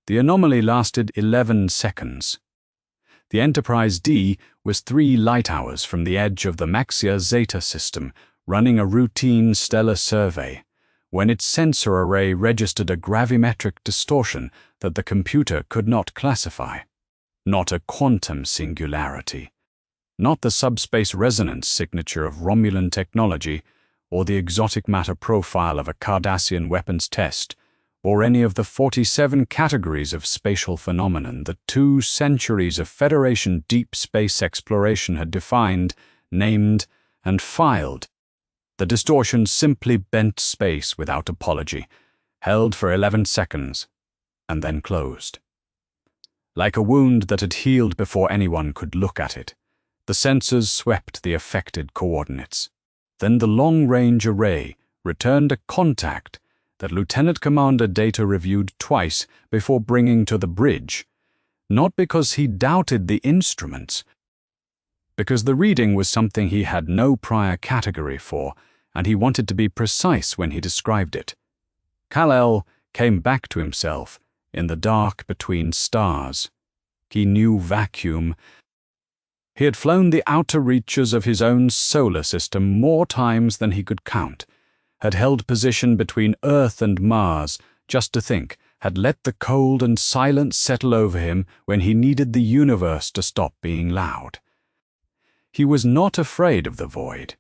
The anomaly lasted 11 seconds. The Enterprise D was 3 light hours from the edge of the Maxia Zeta system, running a routine stellar survey, when its sensor array registered a gravimetric distortion that the computer could not classify. Not a quantum singularity. Not the subspace resonance signature of Romulan technology, or the exotic matter profile of a Cardassian weapons test, or any of the 47 categories of spatial phenomenon that 2 centuries of Federation deep space exploration had defined, named, and filed. The distortion simply bent space without apology, held for 11 seconds, and then closed. Like a wound that had healed before anyone could look at it, the sensors swept the affected coordinates. Then the long-range array returned a contact that Lieutenant Commander Data reviewed twice before bringing to the bridge, not because he doubted the instruments, because the reading was something he had no prior category for, and he wanted to be precise when he described it. Kal-El came back to himself in the dark between stars. He knew vacuum. He had flown the outer reaches of his own solar system more times than he could count, had held position between Earth and Mars, just to think, had let the cold and silence settle over him when he needed the universe to stop being loud. He was not afraid of the void,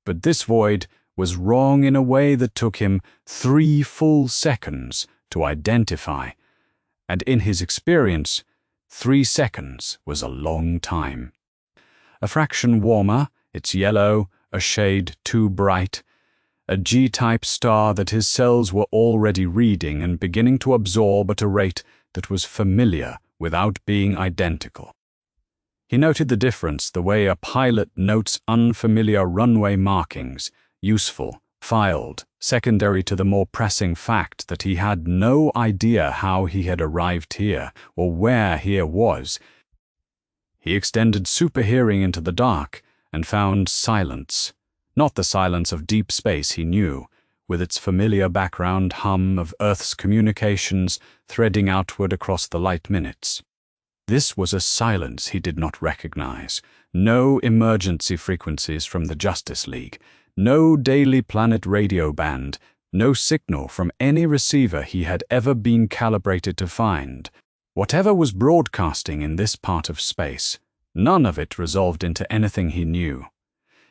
but this void was wrong in a way that took him 3 full seconds to identify, and in his experience, 3 seconds was a long time. A fraction warmer, its yellow, a shade too bright, a G-type star that his cells were already reading and beginning to absorb at a rate that was familiar without being identical. He noted the difference the way a pilot notes unfamiliar runway markings, useful, filed, secondary to the more pressing fact that he had no idea how he had arrived here or where here was. He extended superhearing into the dark and found silence. Not the silence of deep space he knew, with its familiar background hum of Earth's communications threading outward across the light minutes. This was a silence he did not recognize. No emergency frequencies from the Justice League, no Daily Planet radio band, no signal from any receiver he had ever been calibrated to find. Whatever was broadcasting in this part of space, none of it resolved into anything he knew.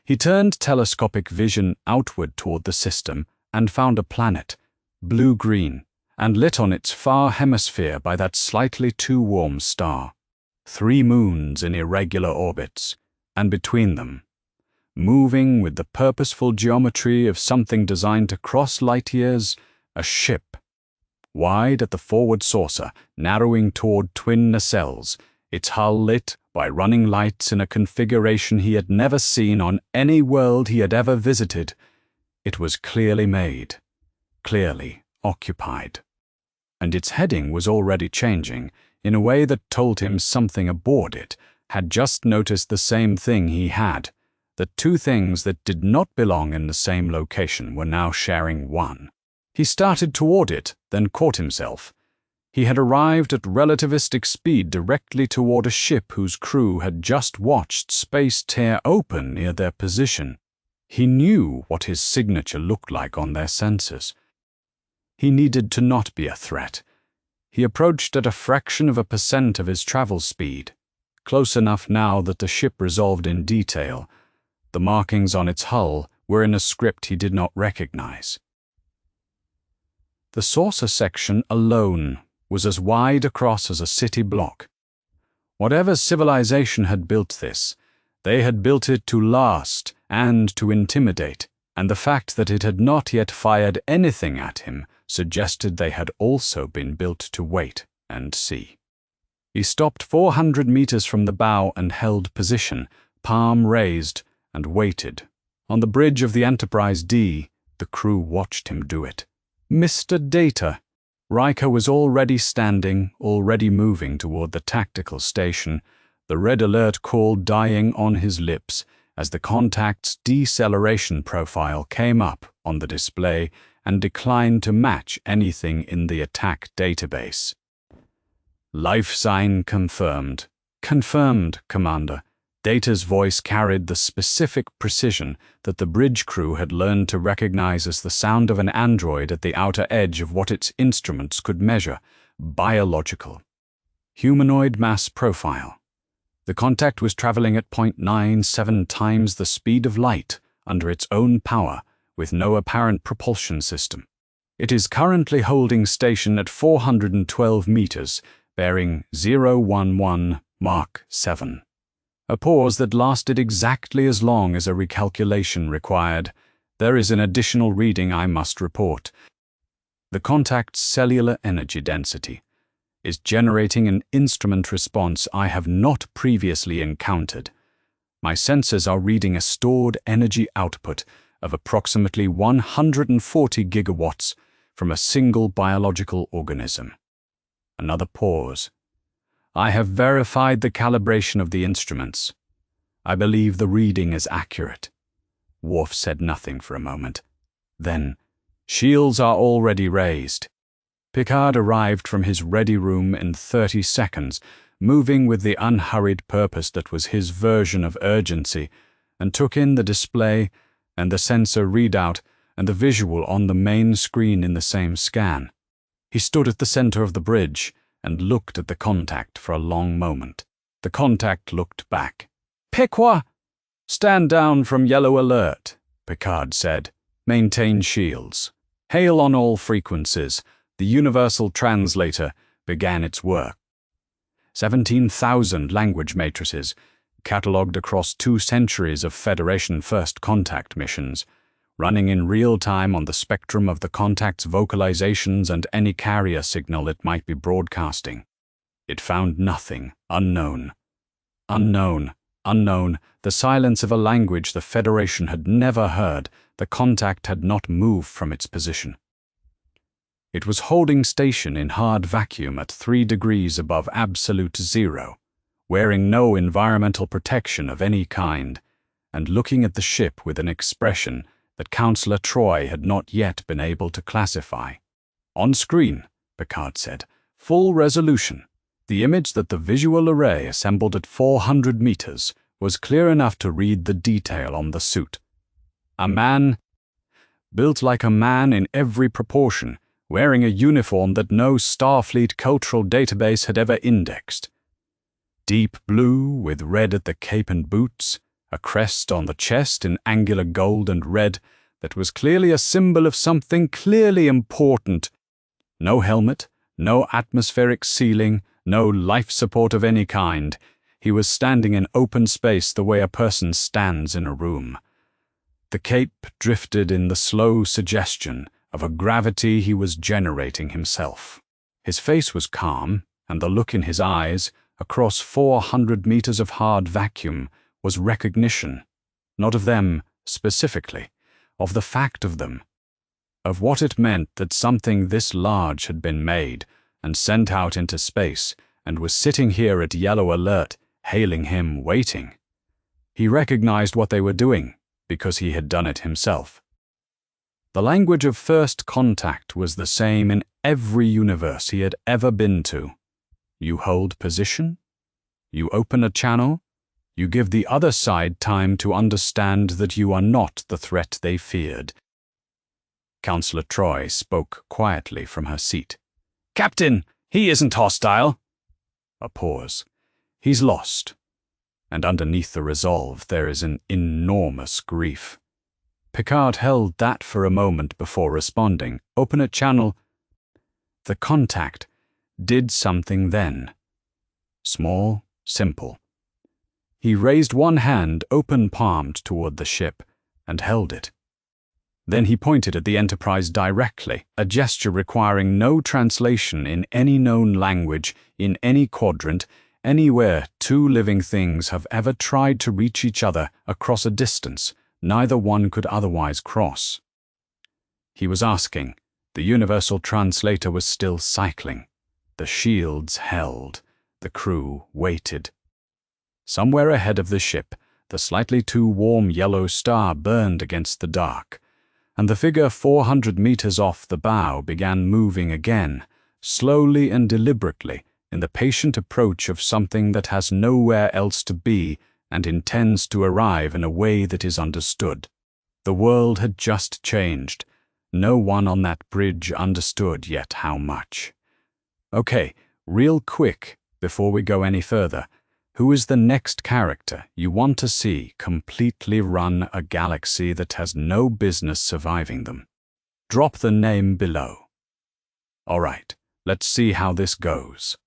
He turned telescopic vision outward toward the system and found a planet, blue-green, and lit on its far hemisphere by that slightly too warm star. 3 moons in irregular orbits, and between them, moving with the purposeful geometry of something designed to cross light years, a ship. Wide at the forward saucer, narrowing toward twin nacelles, its hull lit by running lights in a configuration he had never seen on any world he had ever visited. It was clearly made, clearly occupied. And its heading was already changing, in a way that told him something aboard it had just noticed the same thing he had, that 2 things that did not belong in the same location were now sharing one. He started toward it, then caught himself. He had arrived at relativistic speed directly toward a ship whose crew had just watched space tear open near their position. He knew what his signature looked like on their sensors. He needed to not be a threat. He approached at a fraction of a percent of his travel speed, close enough now that the ship resolved in detail. The markings on its hull were in a script he did not recognize. The saucer section alone was as wide across as a city block. Whatever civilization had built this, they had built it to last and to intimidate, and the fact that it had not yet fired anything at him suggested they had also been built to wait and see. He stopped 400 meters from the bow and held position, palm raised, and waited. On the bridge of the Enterprise D, the crew watched him do it. Mr. Data. Riker was already standing, already moving toward the tactical station, the red alert call dying on his lips as the contact's deceleration profile came up on the display and declined to match anything in the attack database. Life sign confirmed. Confirmed, Commander. Data's voice carried the specific precision that the bridge crew had learned to recognize as the sound of an android at the outer edge of what its instruments could measure. Biological. Humanoid mass profile. The contact was traveling at 0.97 times the speed of light, under its own power, with no apparent propulsion system. It is currently holding station at 412 meters, bearing 011 Mark 7. A pause that lasted exactly as long as a recalculation required. There is an additional reading I must report. The contact's cellular energy density is generating an instrument response I have not previously encountered. My sensors are reading a stored energy output of approximately 140 gigawatts from a single biological organism. Another pause. I have verified the calibration of the instruments. I believe the reading is accurate. Worf said nothing for a moment. Then, shields are already raised. Picard arrived from his ready room in 30 seconds, moving with the unhurried purpose that was his version of urgency, and took in the display and the sensor readout and the visual on the main screen in the same scan. He stood at the center of the bridge and looked at the contact for a long moment. The contact looked back. "Piqua! Stand down from yellow alert," Picard said. "Maintain shields. Hail on all frequencies." The Universal Translator began its work. 17,000 language matrices, catalogued across 2 centuries of Federation First Contact missions, running in real time on the spectrum of the contact's vocalizations and any carrier signal it might be broadcasting. It found nothing. Unknown. Unknown. Unknown. The silence of a language the Federation had never heard. The contact had not moved from its position. It was holding station in hard vacuum at 3 degrees above absolute zero, wearing no environmental protection of any kind, and looking at the ship with an expression that Counselor Troy had not yet been able to classify. "On screen," Picard said, "full resolution. The image that the visual array assembled at 400 meters was clear enough to read the detail on the suit. A man, built like a man in every proportion, wearing a uniform that no Starfleet cultural database had ever indexed. Deep blue with red at the cape and boots, a crest on the chest in angular gold and red that was clearly a symbol of something clearly important. No helmet, no atmospheric ceiling, no life support of any kind. He was standing in open space the way a person stands in a room. The cape drifted in the slow suggestion of a gravity he was generating himself. His face was calm, and the look in his eyes, across 400 meters of hard vacuum, was recognition, not of them specifically, of the fact of them, of what it meant that something this large had been made and sent out into space and was sitting here at yellow alert, hailing him, waiting. He recognized what they were doing because he had done it himself. The language of first contact was the same in every universe he had ever been to. You hold position, you open a channel, you give the other side time to understand that you are not the threat they feared. Counselor Troy spoke quietly from her seat. "Captain, he isn't hostile." A pause. "He's lost." And underneath the resolve there is an enormous grief. Picard held that for a moment before responding. "Open a channel." The contact did something then. Small, simple. He raised one hand open-palmed toward the ship and held it. Then he pointed at the Enterprise directly, a gesture requiring no translation in any known language, in any quadrant, anywhere 2 living things have ever tried to reach each other across a distance neither one could otherwise cross. He was asking. The Universal Translator was still cycling. The shields held. The crew waited. Somewhere ahead of the ship, the slightly too warm yellow star burned against the dark, and the figure 400 meters off the bow began moving again, slowly and deliberately, in the patient approach of something that has nowhere else to be and intends to arrive in a way that is understood. The world had just changed. No one on that bridge understood yet how much. Okay, real quick, before we go any further, who is the next character you want to see completely run a galaxy that has no business surviving them? Drop the name below. All right, let's see how this goes.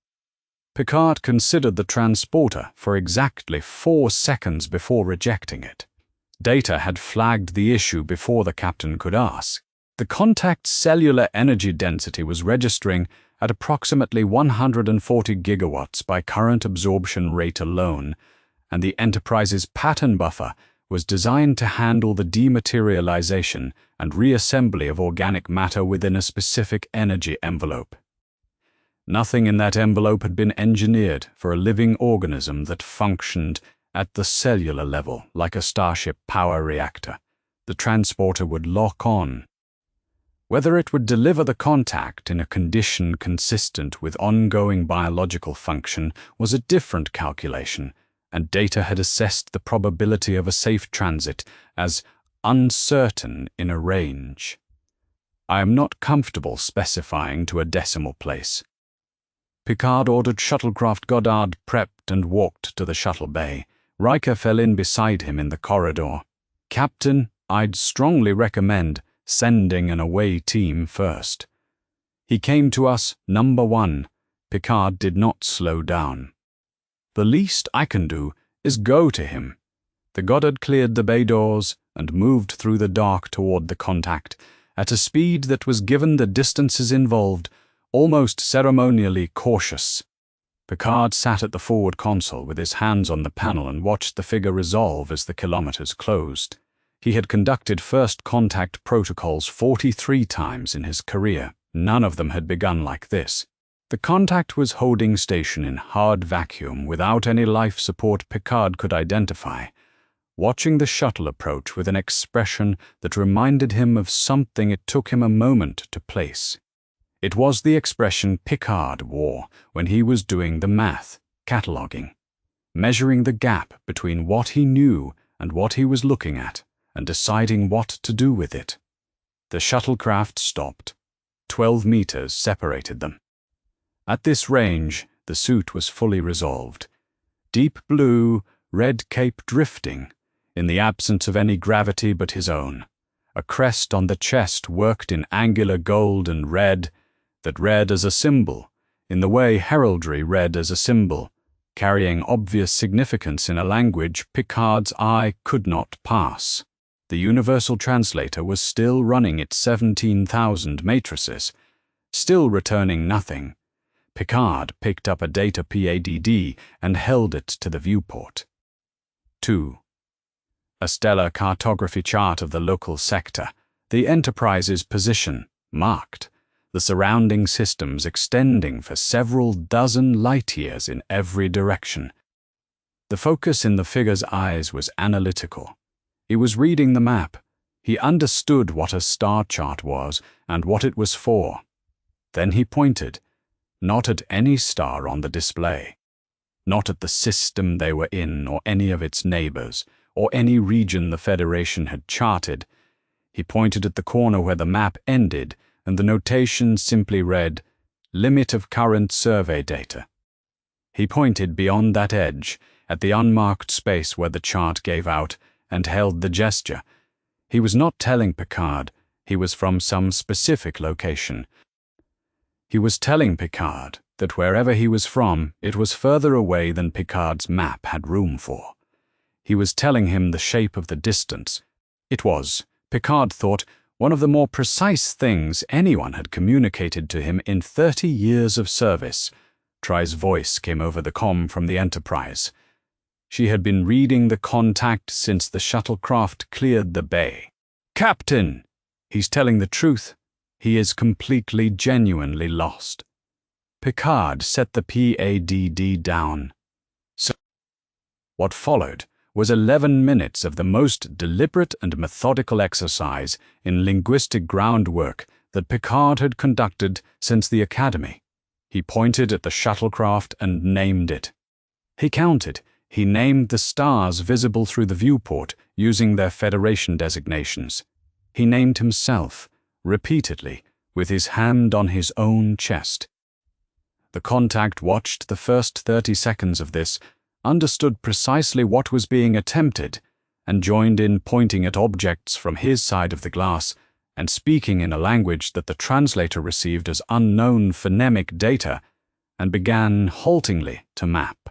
Picard considered the transporter for exactly 4 seconds before rejecting it. Data had flagged the issue before the captain could ask. The contact's cellular energy density was registering at approximately 140 gigawatts by current absorption rate alone, and the Enterprise's pattern buffer was designed to handle the dematerialization and reassembly of organic matter within a specific energy envelope. Nothing in that envelope had been engineered for a living organism that functioned at the cellular level like a Starship power reactor. The transporter would lock on. Whether it would deliver the contact in a condition consistent with ongoing biological function was a different calculation, and Data had assessed the probability of a safe transit as uncertain in a range. I am not comfortable specifying to a decimal place. Picard ordered shuttlecraft Goddard prepped and walked to the shuttle bay. Riker fell in beside him in the corridor. Captain, I'd strongly recommend sending an away team first. He came to us number 1. Picard did not slow down. The least I can do is go to him. The Goddard cleared the bay doors and moved through the dark toward the contact, at a speed that was, given the distances involved, almost ceremonially cautious. Picard sat at the forward console with his hands on the panel and watched the figure resolve as the kilometers closed. He had conducted first contact protocols 43 times in his career. None of them had begun like this. The contact was holding station in hard vacuum without any life support Picard could identify, watching the shuttle approach with an expression that reminded him of something it took him a moment to place. It was the expression Picard wore when he was doing the math, cataloging, measuring the gap between what he knew and what he was looking at, and deciding what to do with it. The shuttlecraft stopped. 12 meters separated them. At this range, the suit was fully resolved. Deep blue, red cape drifting, in the absence of any gravity but his own. A crest on the chest worked in angular gold and red, that read as a symbol, in the way heraldry read as a symbol, carrying obvious significance in a language Picard's eye could not pass. The universal translator was still running its 17,000 matrices, still returning nothing. Picard picked up a data PADD and held it to the viewport. 2. A stellar cartography chart of the local sector, the Enterprise's position, marked, the surrounding systems extending for several dozen light-years in every direction. The focus in the figure's eyes was analytical. He was reading the map. He understood what a star chart was and what it was for. Then he pointed, not at any star on the display, not at the system they were in or any of its neighbors, or any region the Federation had charted. He pointed at the corner where the map ended, and the notation simply read, Limit of current survey data. He pointed beyond that edge, at the unmarked space where the chart gave out, and held the gesture. He was not telling Picard he was from some specific location. He was telling Picard that wherever he was from, it was further away than Picard's map had room for. He was telling him the shape of the distance. It was, Picard thought, one of the more precise things anyone had communicated to him in 30 years of service. Tri's voice came over the comm from the Enterprise. She had been reading the contact since the shuttlecraft cleared the bay. Captain! He's telling the truth. He is completely, genuinely lost. Picard set the PADD down. So, what followed was 11 minutes of the most deliberate and methodical exercise in linguistic groundwork that Picard had conducted since the Academy. He pointed at the shuttlecraft and named it. He counted. He named the stars visible through the viewport using their Federation designations. He named himself, repeatedly, with his hand on his own chest. The contact watched the first 30 seconds of this, understood precisely what was being attempted, and joined in pointing at objects from his side of the glass and speaking in a language that the translator received as unknown phonemic data and began haltingly to map.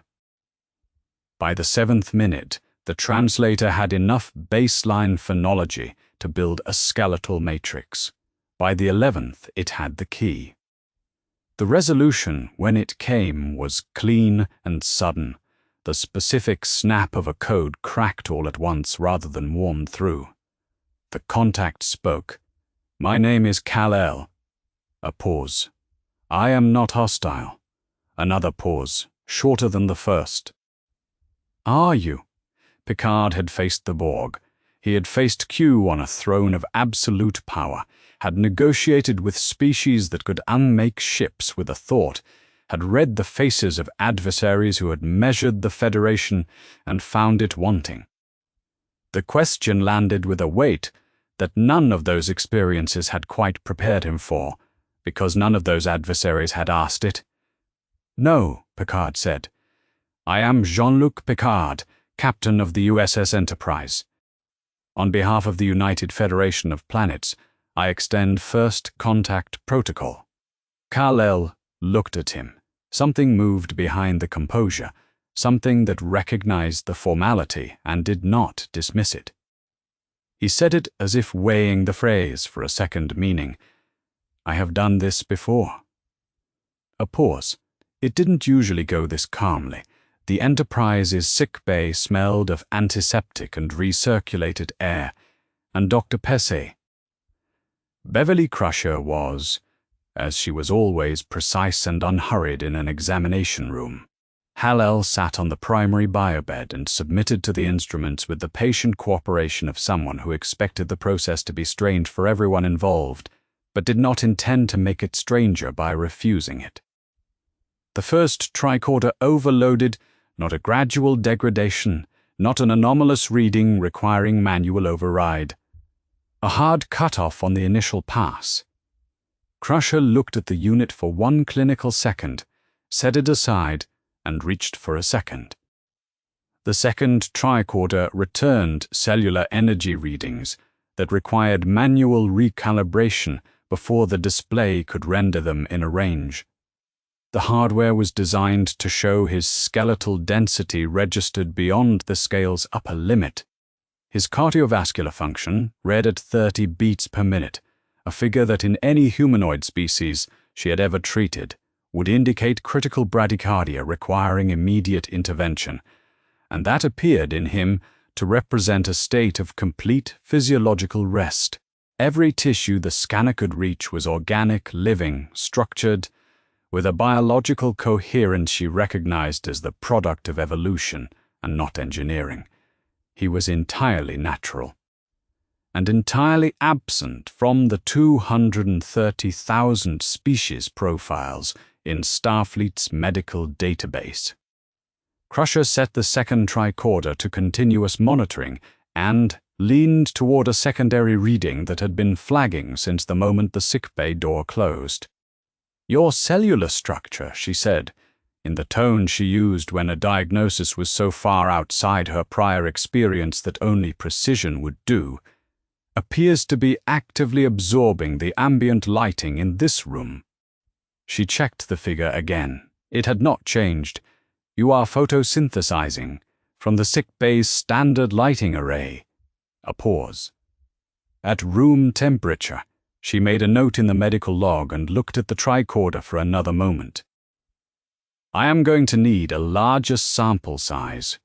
By the 7th minute, the translator had enough baseline phonology to build a skeletal matrix. By the 11th, it had the key. The resolution, when it came, was clean and sudden. The specific snap of a code cracked all at once rather than warmed through. The contact spoke. "My name is Kal-El." A pause. "I am not hostile." Another pause, shorter than the first. "Are you?" Picard had faced the Borg. He had faced Q on a throne of absolute power, had negotiated with species that could unmake ships with a thought, had read the faces of adversaries who had measured the Federation and found it wanting. The question landed with a weight that none of those experiences had quite prepared him for, because none of those adversaries had asked it. "No," Picard said. "I am Jean-Luc Picard, captain of the USS Enterprise. On behalf of the United Federation of Planets, I extend First Contact Protocol." Kal-El looked at him. Something moved behind the composure, something that recognized the formality and did not dismiss it. He said it as if weighing the phrase for a second meaning. "I have done this before." A pause. It didn't usually go this calmly. The Enterprise's sickbay smelled of antiseptic and recirculated air, and Dr. Pesce. Beverly Crusher was, as she was always, precise and unhurried in an examination room. Kal-El sat on the primary biobed and submitted to the instruments with the patient cooperation of someone who expected the process to be strange for everyone involved, but did not intend to make it stranger by refusing it. The first tricorder overloaded, not a gradual degradation, not an anomalous reading requiring manual override. A hard cutoff on the initial pass. Crusher looked at the unit for 1 clinical second, set it aside, and reached for a second. The second tricorder returned cellular energy readings that required manual recalibration before the display could render them in a range. The hardware was designed to show his skeletal density registered beyond the scale's upper limit. His cardiovascular function read at 30 beats per minute, a figure that in any humanoid species she had ever treated would indicate critical bradycardia requiring immediate intervention, and that appeared in him to represent a state of complete physiological rest. Every tissue the scanner could reach was organic, living, structured, with a biological coherence she recognized as the product of evolution and not engineering. He was entirely natural, and entirely absent from the 230,000 species profiles in Starfleet's medical database. Crusher set the second tricorder to continuous monitoring and leaned toward a secondary reading that had been flagging since the moment the sickbay door closed. "Your cellular structure," she said, in the tone she used when a diagnosis was so far outside her prior experience that only precision would do, "appears to be actively absorbing the ambient lighting in this room." She checked the figure again. It had not changed. "You are photosynthesizing from the sickbay's standard lighting array." A pause. "At room temperature." She made a note in the medical log and looked at the tricorder for another moment. "I am going to need a larger sample size."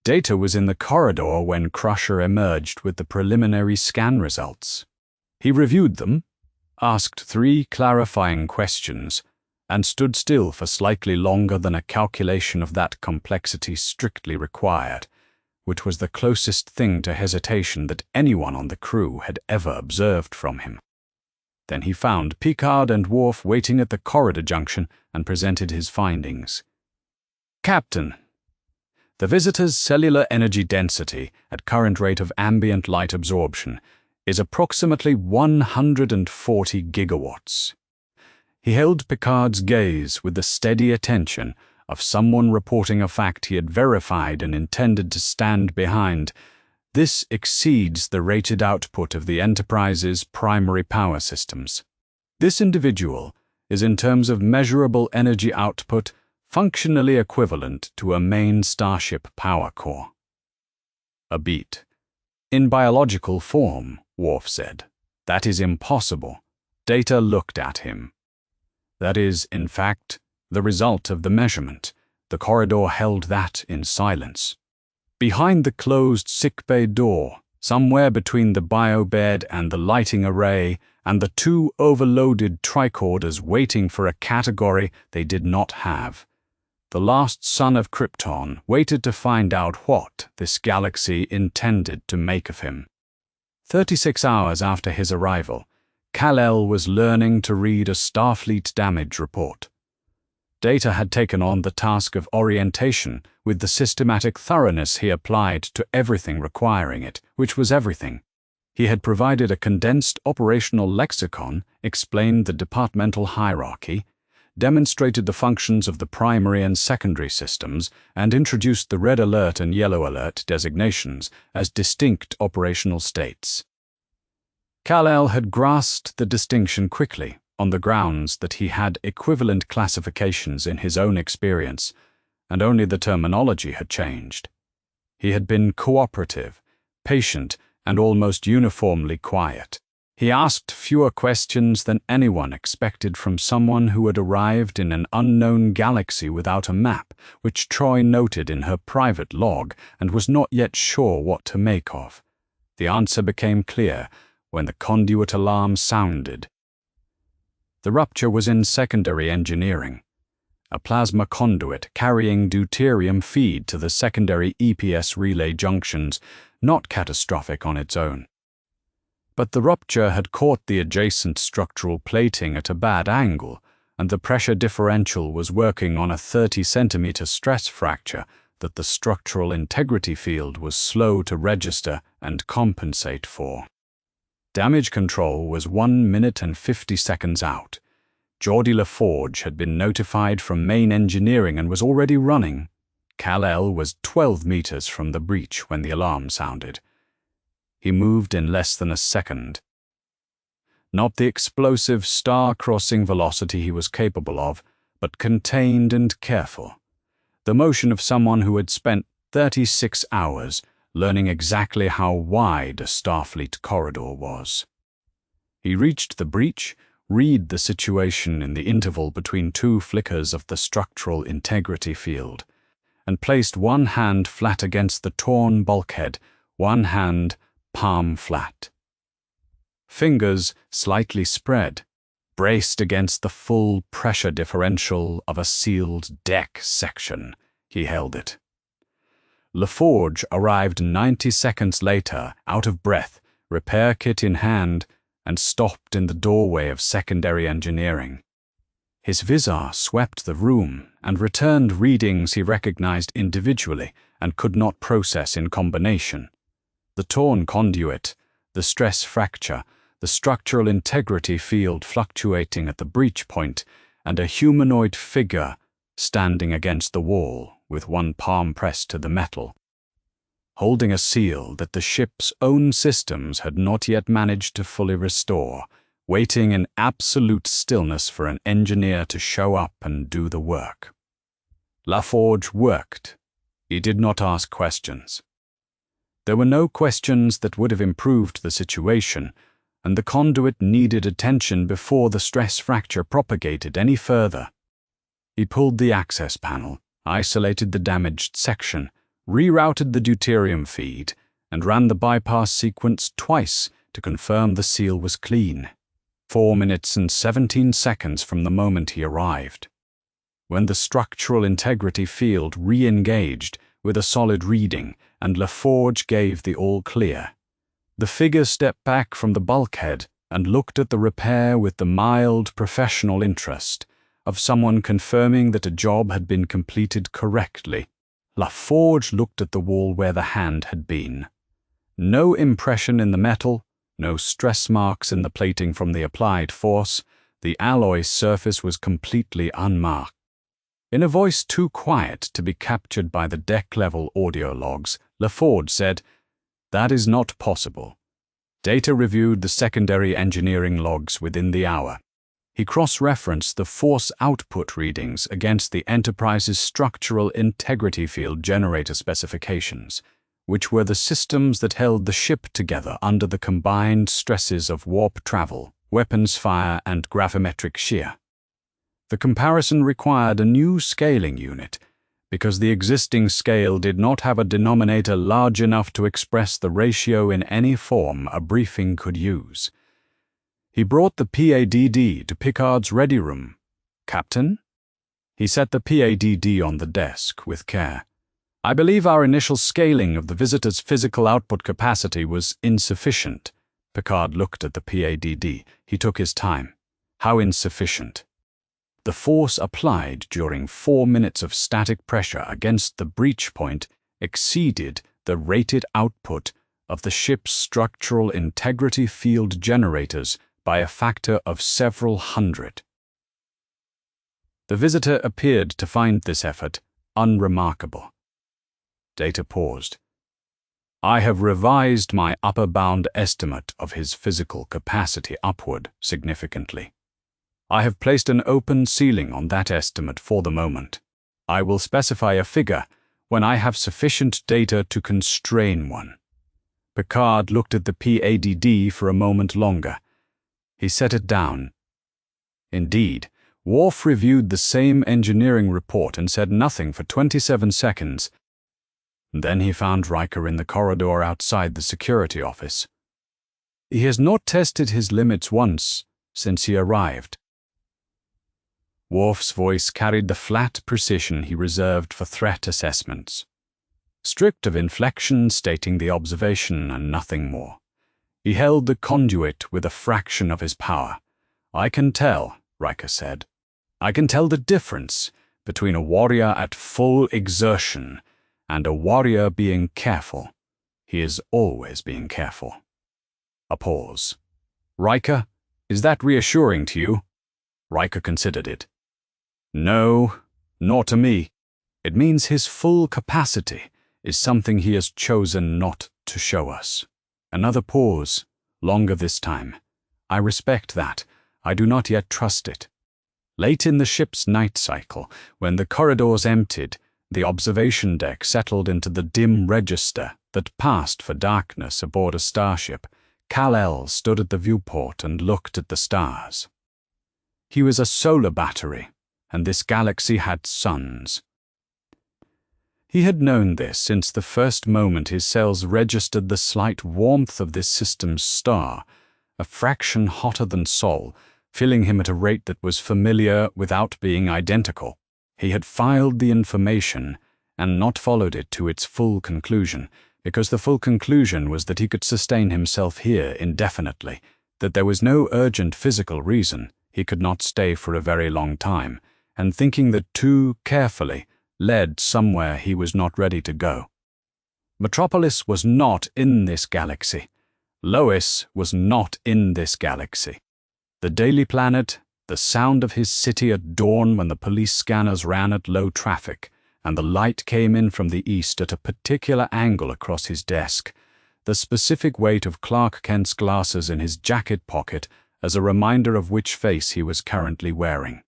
Data was in the corridor when Crusher emerged with the preliminary scan results. He reviewed them, asked 3 clarifying questions, and stood still for slightly longer than a calculation of that complexity strictly required, which was the closest thing to hesitation that anyone on the crew had ever observed from him. Then he found Picard and Worf waiting at the corridor junction and presented his findings. Captain, the visitor's cellular energy density at current rate of ambient light absorption is approximately 140 gigawatts. He held Picard's gaze with the steady attention of someone reporting a fact he had verified and intended to stand behind. This exceeds the rated output of the Enterprise's primary power systems. This individual is, in terms of measurable energy output, functionally equivalent to a main Starship power core. A beat. In biological form, Worf said. That is impossible. Data looked at him. That is, in fact, the result of the measurement. The corridor held that in silence. Behind the closed sickbay door, somewhere between the biobed and the lighting array and the two overloaded tricorders waiting for a category they did not have, the last son of Krypton waited to find out what this galaxy intended to make of him. 36 hours after his arrival, Kal-El was learning to read a Starfleet damage report. Data had taken on the task of orientation with the systematic thoroughness he applied to everything requiring it, which was everything. He had provided a condensed operational lexicon, explained the departmental hierarchy, demonstrated the functions of the primary and secondary systems, and introduced the red alert and yellow alert designations as distinct operational states. Kal-El had grasped the distinction quickly, on the grounds that he had equivalent classifications in his own experience, and only the terminology had changed. He had been cooperative, patient, and almost uniformly quiet. He asked fewer questions than anyone expected from someone who had arrived in an unknown galaxy without a map, which Troy noted in her private log and was not yet sure what to make of. The answer became clear when the conduit alarm sounded. The rupture was in secondary engineering. A plasma conduit carrying deuterium feed to the secondary EPS relay junctions, not catastrophic on its own. But the rupture had caught the adjacent structural plating at a bad angle, and the pressure differential was working on a 30-centimeter stress fracture that the structural integrity field was slow to register and compensate for. Damage control was 1 minute and 50 seconds out. Geordi LaForge had been notified from main engineering and was already running. Kal-El was 12 meters from the breach when the alarm sounded. He moved in less than a second. Not the explosive star-crossing velocity he was capable of, but contained and careful. The motion of someone who had spent 36 hours learning exactly how wide a Starfleet corridor was. He reached the breach, read the situation in the interval between two flickers of the structural integrity field, and placed one hand flat against the torn bulkhead, one hand palm flat. Fingers slightly spread, braced against the full pressure differential of a sealed deck section, he held it. LaForge arrived 90 seconds later, out of breath, repair kit in hand, and stopped in the doorway of secondary engineering. His visor swept the room and returned readings he recognized individually and could not process in combination. The torn conduit, the stress fracture, the structural integrity field fluctuating at the breach point, and a humanoid figure standing against the wall with one palm pressed to the metal, holding a seal that the ship's own systems had not yet managed to fully restore, waiting in absolute stillness for an engineer to show up and do the work. LaForge worked. He did not ask questions. There were no questions that would have improved the situation, and the conduit needed attention before the stress fracture propagated any further. He pulled the access panel, isolated the damaged section, rerouted the deuterium feed, and ran the bypass sequence twice to confirm the seal was clean. 4 minutes and 17 seconds from the moment he arrived. When the structural integrity field re-engaged with a solid reading and LaForge gave the all-clear, the figure stepped back from the bulkhead and looked at the repair with the mild professional interest of someone confirming that a job had been completed correctly. LaForge looked at the wall where the hand had been. No impression in the metal, no stress marks in the plating from the applied force. The alloy surface was completely unmarked. In a voice too quiet to be captured by the deck-level audio logs, LaForge said, "That is not possible." Data reviewed the secondary engineering logs within the hour. He cross-referenced the force output readings against the Enterprise's structural integrity field generator specifications, which were the systems that held the ship together under the combined stresses of warp travel, weapons fire, and gravimetric shear. The comparison required a new scaling unit, because the existing scale did not have a denominator large enough to express the ratio in any form a briefing could use. He brought the PADD to Picard's ready room. "Captain?" He set the PADD on the desk with care. "I believe our initial scaling of the visitor's physical output capacity was insufficient." Picard looked at the PADD. He took his time. "How insufficient?" "The force applied during 4 minutes of static pressure against the breach point exceeded the rated output of the ship's structural integrity field generators by a factor of several hundred." The visitor appeared to find this effort unremarkable. Data paused. "I have revised my upper bound estimate of his physical capacity upward significantly. I have placed an open ceiling on that estimate for the moment. I will specify a figure when I have sufficient data to constrain one." Picard looked at the PADD for a moment longer. He set it down. Indeed, Worf reviewed the same engineering report and said nothing for 27 seconds. Then he found Riker in the corridor outside the security office. "He has not tested his limits once since he arrived." Worf's voice carried the flat precision he reserved for threat assessments. Strict of inflection, stating the observation and nothing more. He held the conduit with a fraction of his power. "I can tell," Riker said. "I can tell the difference between a warrior at full exertion and a warrior being careful. He is always being careful." A pause. "Riker, is that reassuring to you?" Riker considered it. "No, nor to me. It means his full capacity is something he has chosen not to show us." Another pause, longer this time. "I respect that. I do not yet trust it." Late in the ship's night cycle, when the corridors emptied, the observation deck settled into the dim register that passed for darkness aboard a starship. Kal-El stood at the viewport and looked at the stars. He was a solar battery, and this galaxy had suns. He had known this since the first moment his cells registered the slight warmth of this system's star, a fraction hotter than Sol, filling him at a rate that was familiar without being identical. He had filed the information and not followed it to its full conclusion, because the full conclusion was that he could sustain himself here indefinitely, that there was no urgent physical reason he could not stay for a very long time, and thinking that too carefully led somewhere he was not ready to go. Metropolis was not in this galaxy. Lois was not in this galaxy. The Daily Planet, the sound of his city at dawn when the police scanners ran at low traffic, and the light came in from the east at a particular angle across his desk, the specific weight of Clark Kent's glasses in his jacket pocket as a reminder of which face he was currently wearing.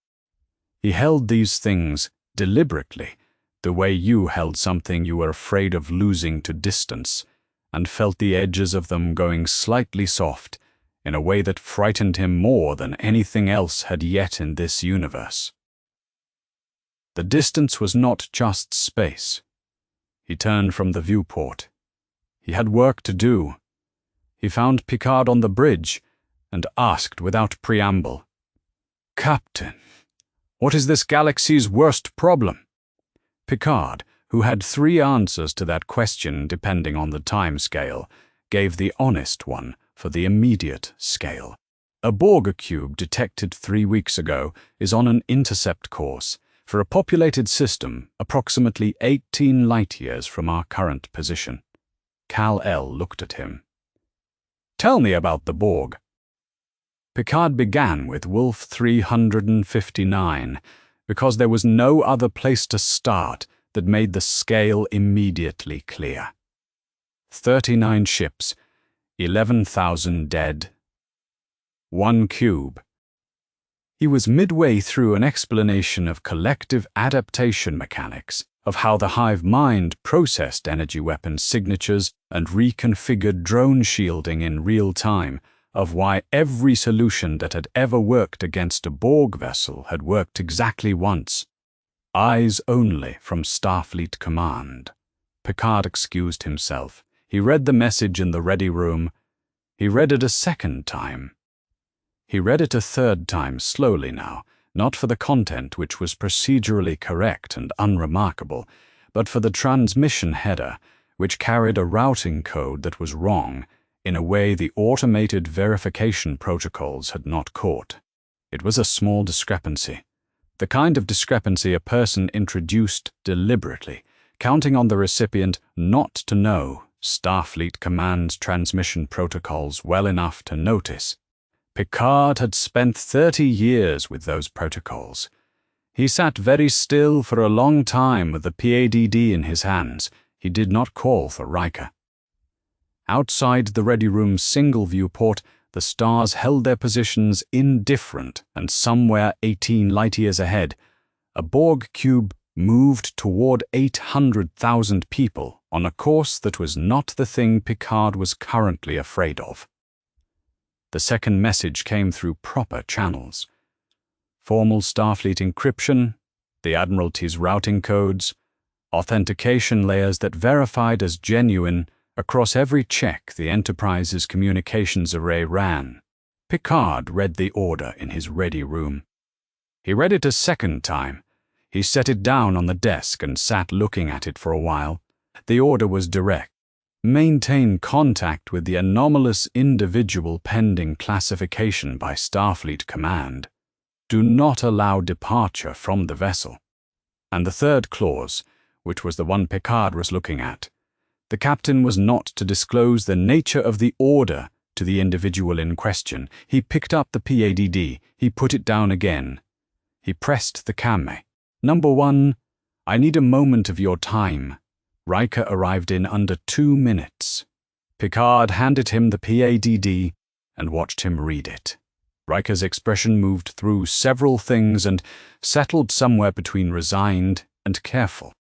He held these things deliberately, the way you held something you were afraid of losing to distance, and felt the edges of them going slightly soft, in a way that frightened him more than anything else had yet in this universe. The distance was not just space. He turned from the viewport. He had work to do. He found Picard on the bridge and asked without preamble, "Captain, what is this galaxy's worst problem?" Picard, who had 3 answers to that question depending on the time scale, gave the honest one for the immediate scale. A Borg cube detected 3 weeks ago is on an intercept course for a populated system approximately 18 light-years from our current position. Kal-El looked at him. Tell me about the Borg. Picard began with Wolf 359 because there was no other place to start that made the scale immediately clear. 39 ships, 11,000 dead. 1 cube. He was midway through an explanation of collective adaptation mechanics, of how the hive mind processed energy weapon signatures and reconfigured drone shielding in real time, of why every solution that had ever worked against a Borg vessel had worked exactly once. Eyes only from Starfleet Command. Picard excused himself. He read the message in the ready room. He read it a second time. He read it a third time slowly now, not for the content which was procedurally correct and unremarkable, but for the transmission header, which carried a routing code that was wrong, in a way the automated verification protocols had not caught. It was a small discrepancy. The kind of discrepancy a person introduced deliberately, counting on the recipient not to know Starfleet Command's transmission protocols well enough to notice. Picard had spent 30 years with those protocols. He sat very still for a long time with the PADD in his hands. He did not call for Riker. Outside the ready room's single viewport, the stars held their positions indifferent, and somewhere 18 light-years ahead, a Borg cube moved toward 800,000 people on a course that was not the thing Picard was currently afraid of. The second message came through proper channels. Formal Starfleet encryption, the Admiralty's routing codes, authentication layers that verified as genuine across every check the Enterprise's communications array ran. Picard read the order in his ready room. He read it a second time. He set it down on the desk and sat looking at it for a while. The order was direct. Maintain contact with the anomalous individual pending classification by Starfleet Command. Do not allow departure from the vessel. And the third clause, which was the one Picard was looking at, the captain was not to disclose the nature of the order to the individual in question. He picked up the PADD. He put it down again. He pressed the CAME. Number 1, I need a moment of your time. Riker arrived in under 2 minutes. Picard handed him the PADD and watched him read it. Riker's expression moved through several things and settled somewhere between resigned and careful.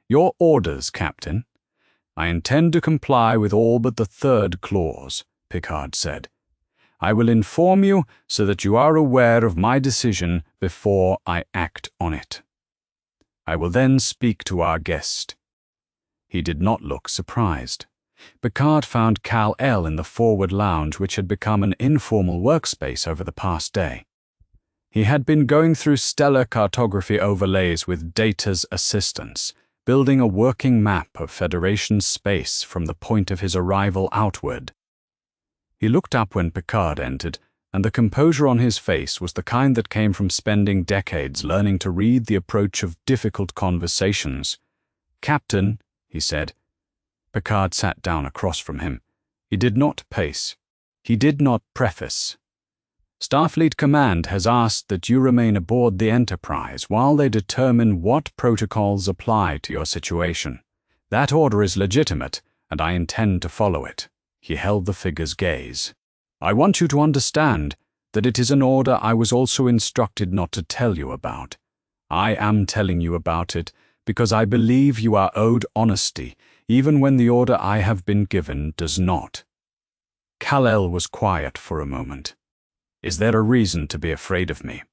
Your orders, Captain. I intend to comply with all but the third clause, Picard said. I will inform you so that you are aware of my decision before I act on it. I will then speak to our guest. He did not look surprised. Picard found Kal-El in the forward lounge, which had become an informal workspace over the past day. He had been going through stellar cartography overlays with Data's assistance, building a working map of Federation space from the point of his arrival outward. He looked up when Picard entered, and the composure on his face was the kind that came from spending decades learning to read the approach of difficult conversations. Captain, he said. Picard sat down across from him. He did not pace. He did not preface. Starfleet Command has asked that you remain aboard the Enterprise while they determine what protocols apply to your situation. That order is legitimate, and I intend to follow it. He held the figure's gaze. I want you to understand that it is an order I was also instructed not to tell you about. I am telling you about it because I believe you are owed honesty, even when the order I have been given does not. Kal-El was quiet for a moment. Is there a reason to be afraid of me?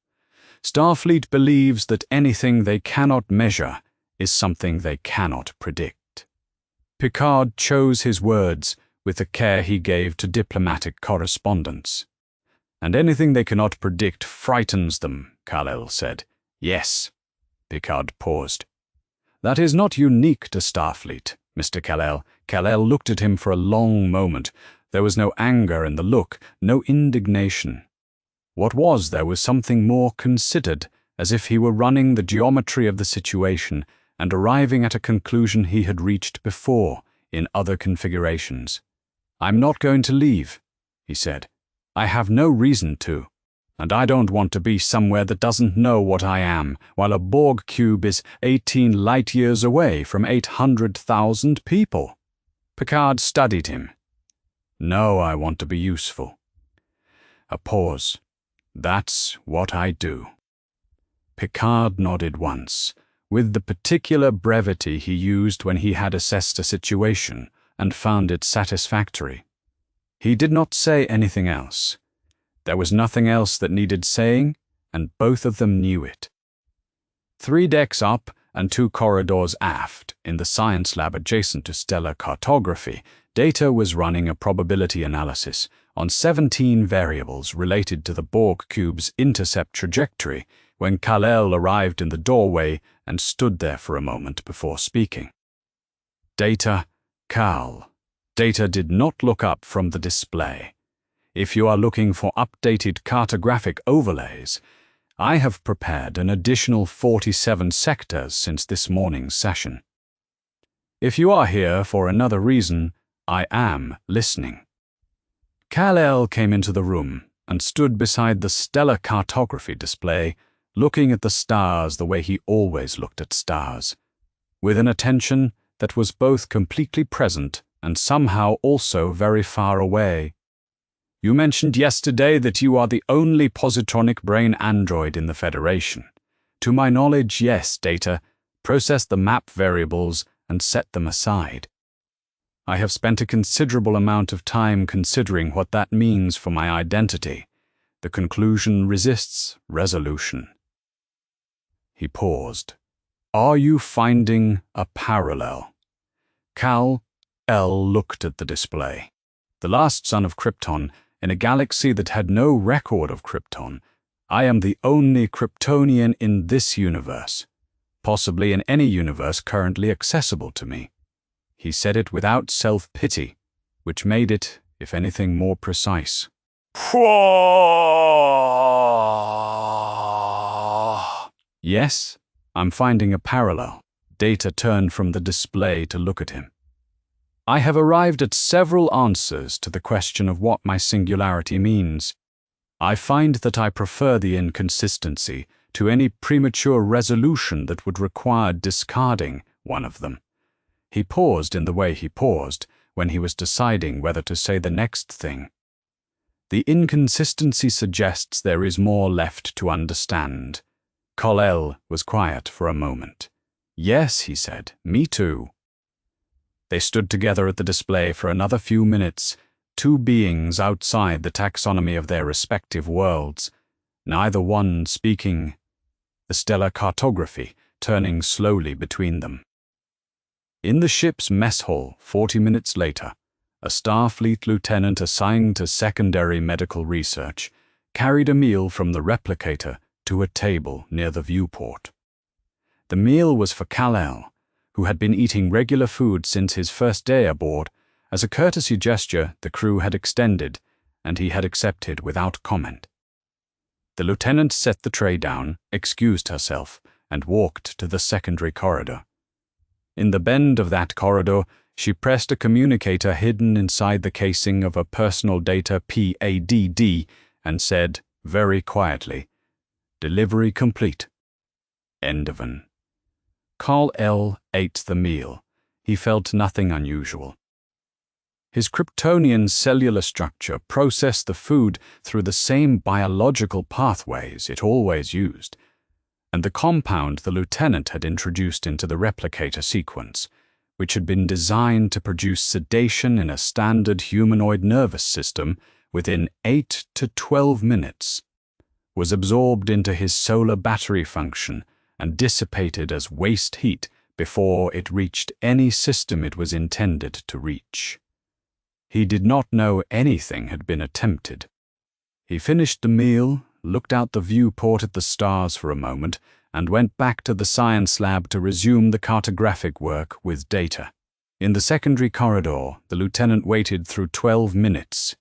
Starfleet believes that anything they cannot measure is something they cannot predict. Picard chose his words with the care he gave to diplomatic correspondence. And anything they cannot predict frightens them, Kal-El said. Yes. Picard paused. That is not unique to Starfleet, Mr. Kal-El. Kal-El looked at him for a long moment, There was no anger in the look, no indignation. What was there was something more considered, as if he were running the geometry of the situation and arriving at a conclusion he had reached before in other configurations. "I'm not going to leave," he said. "I have no reason to. And I don't want to be somewhere that doesn't know what I am, while a Borg cube is 18 light-years away from 800,000 people." Picard studied him. "No, I want to be useful." A pause. "That's what I do." Picard nodded once, with the particular brevity he used when he had assessed a situation and found it satisfactory. He did not say anything else. There was nothing else that needed saying, and both of them knew it. 3 decks up and 2 corridors aft, in the science lab adjacent to stellar cartography, Data was running a probability analysis on 17 variables related to the Borg cube's intercept trajectory when Kal-El arrived in the doorway and stood there for a moment before speaking. "Data, Kal." Data did not look up from the display. "If you are looking for updated cartographic overlays, I have prepared an additional 47 sectors since this morning's session. If you are here for another reason, I am listening." Kal-El came into the room and stood beside the stellar cartography display, looking at the stars the way he always looked at stars, with an attention that was both completely present and somehow also very far away. "You mentioned yesterday that you are the only positronic brain android in the Federation. To my knowledge, yes, Data. Process the map variables and set them aside. I have spent a considerable amount of time considering what that means for my identity. The conclusion resists resolution." He paused. "Are you finding a parallel?" Kal-El looked at the display. "The last son of Krypton, in a galaxy that had no record of Krypton, I am the only Kryptonian in this universe, possibly in any universe currently accessible to me." He said it without self-pity, which made it, if anything, more precise. "Yes, I'm finding a parallel." Data turned from the display to look at him. "I have arrived at several answers to the question of what my singularity means. I find that I prefer the inconsistency to any premature resolution that would require discarding one of them." He paused in the way he paused when he was deciding whether to say the next thing. "The inconsistency suggests there is more left to understand." Kal-El was quiet for a moment. "Yes," he said, "me too." They stood together at the display for another few minutes, 2 beings outside the taxonomy of their respective worlds, neither one speaking, the stellar cartography turning slowly between them. In the ship's mess hall, 40 minutes later, a Starfleet lieutenant assigned to secondary medical research carried a meal from the replicator to a table near the viewport. The meal was for Kal-El, who had been eating regular food since his first day aboard. As a courtesy gesture, the crew had extended, and he had accepted without comment. The lieutenant set the tray down, excused herself, and walked to the secondary corridor. In the bend of that corridor, she pressed a communicator hidden inside the casing of a personal data PADD and said, very quietly, "Delivery complete." End of an. Kal-El ate the meal. He felt nothing unusual. His Kryptonian cellular structure processed the food through the same biological pathways it always used, and the compound the lieutenant had introduced into the replicator sequence, which had been designed to produce sedation in a standard humanoid nervous system within 8 to 12 minutes, was absorbed into his solar battery function and dissipated as waste heat before it reached any system it was intended to reach. He did not know anything had been attempted. He finished the meal, looked out the viewport at the stars for a moment, and went back to the science lab to resume the cartographic work with Data. In the secondary corridor, the lieutenant waited through 12 minutes,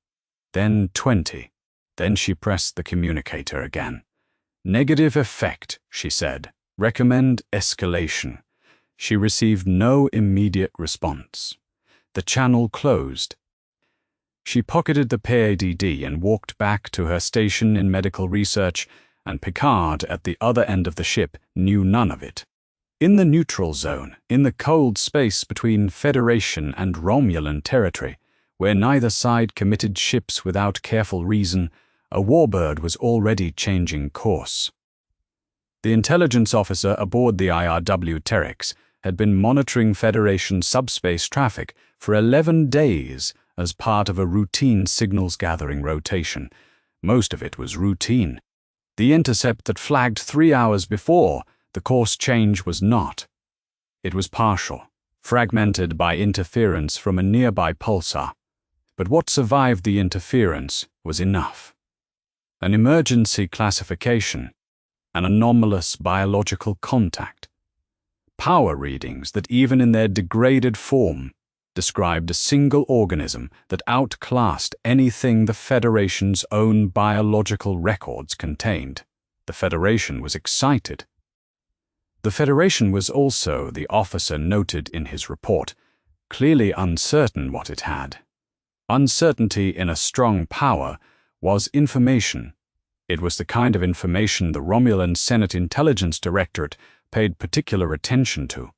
then 20. Then she pressed the communicator again. "Negative effect," she said. "Recommend escalation." She received no immediate response. The channel closed. She pocketed the PADD and walked back to her station in medical research, and Picard, at the other end of the ship, knew none of it. In the neutral zone, in the cold space between Federation and Romulan territory, where neither side committed ships without careful reason, a warbird was already changing course. The intelligence officer aboard the IRW Terex had been monitoring Federation subspace traffic for 11 days as part of a routine signals-gathering rotation. Most of it was routine. The intercept that flagged 3 hours before, the course change was not. It was partial, fragmented by interference from a nearby pulsar. But what survived the interference was enough. An emergency classification, an anomalous biological contact. Power readings that even in their degraded form described a single organism that outclassed anything the Federation's own biological records contained. The Federation was excited. The Federation was also, the officer noted in his report, clearly uncertain what it had. Uncertainty in a strong power was information. It was the kind of information the Romulan Senate Intelligence Directorate paid particular attention to.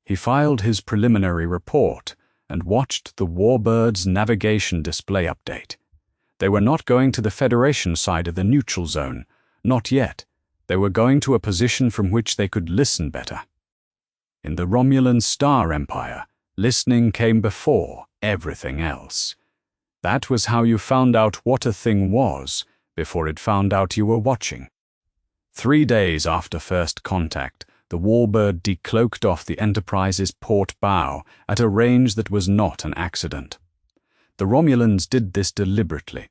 He filed his preliminary report and watched the Warbird's navigation display update. They were not going to the Federation side of the neutral zone, not yet. They were going to a position from which they could listen better. In the Romulan Star Empire, listening came before everything else. That was how you found out what a thing was before it found out you were watching. 3 days after first contact, the Warbird decloaked off the Enterprise's port bow at a range that was not an accident. The Romulans did this deliberately.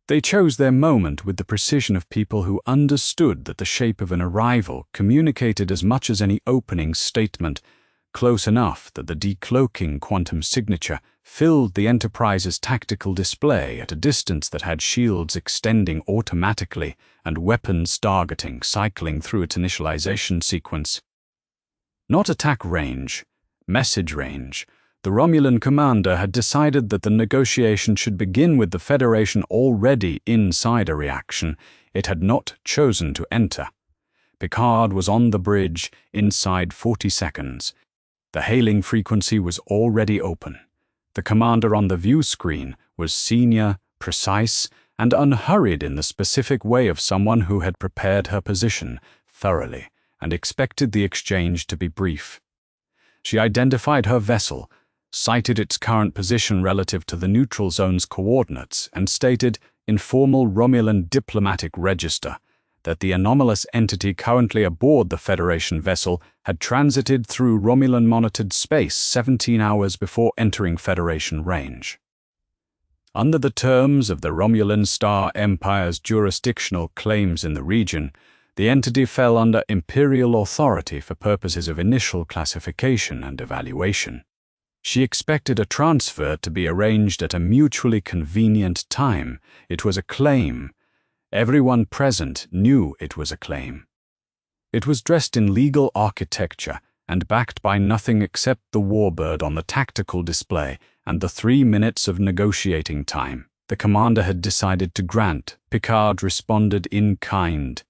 They chose their moment with the precision of people who understood that the shape of an arrival communicated as much as any opening statement, close enough that the decloaking quantum signature filled the Enterprise's tactical display at a distance that had shields extending automatically and weapons targeting cycling through its initialization sequence. Not attack range, message range. The Romulan commander had decided that the negotiation should begin with the Federation already inside a reaction it had not chosen to enter. Picard was on the bridge inside 40 seconds. The hailing frequency was already open. The commander on the view screen was senior, precise, and unhurried in the specific way of someone who had prepared her position thoroughly and expected the exchange to be brief. She identified her vessel, cited its current position relative to the neutral zone's coordinates, and stated, in formal Romulan diplomatic register, that the anomalous entity currently aboard the Federation vessel had transited through Romulan-monitored space 17 hours before entering Federation range. Under the terms of the Romulan Star Empire's jurisdictional claims in the region, the entity fell under Imperial authority for purposes of initial classification and evaluation. She expected a transfer to be arranged at a mutually convenient time. It was a claim. Everyone present knew it was a claim. It was dressed in legal architecture and backed by nothing except the Warbird on the tactical display and the 3 minutes of negotiating time the commander had decided to grant. Picard responded in kind.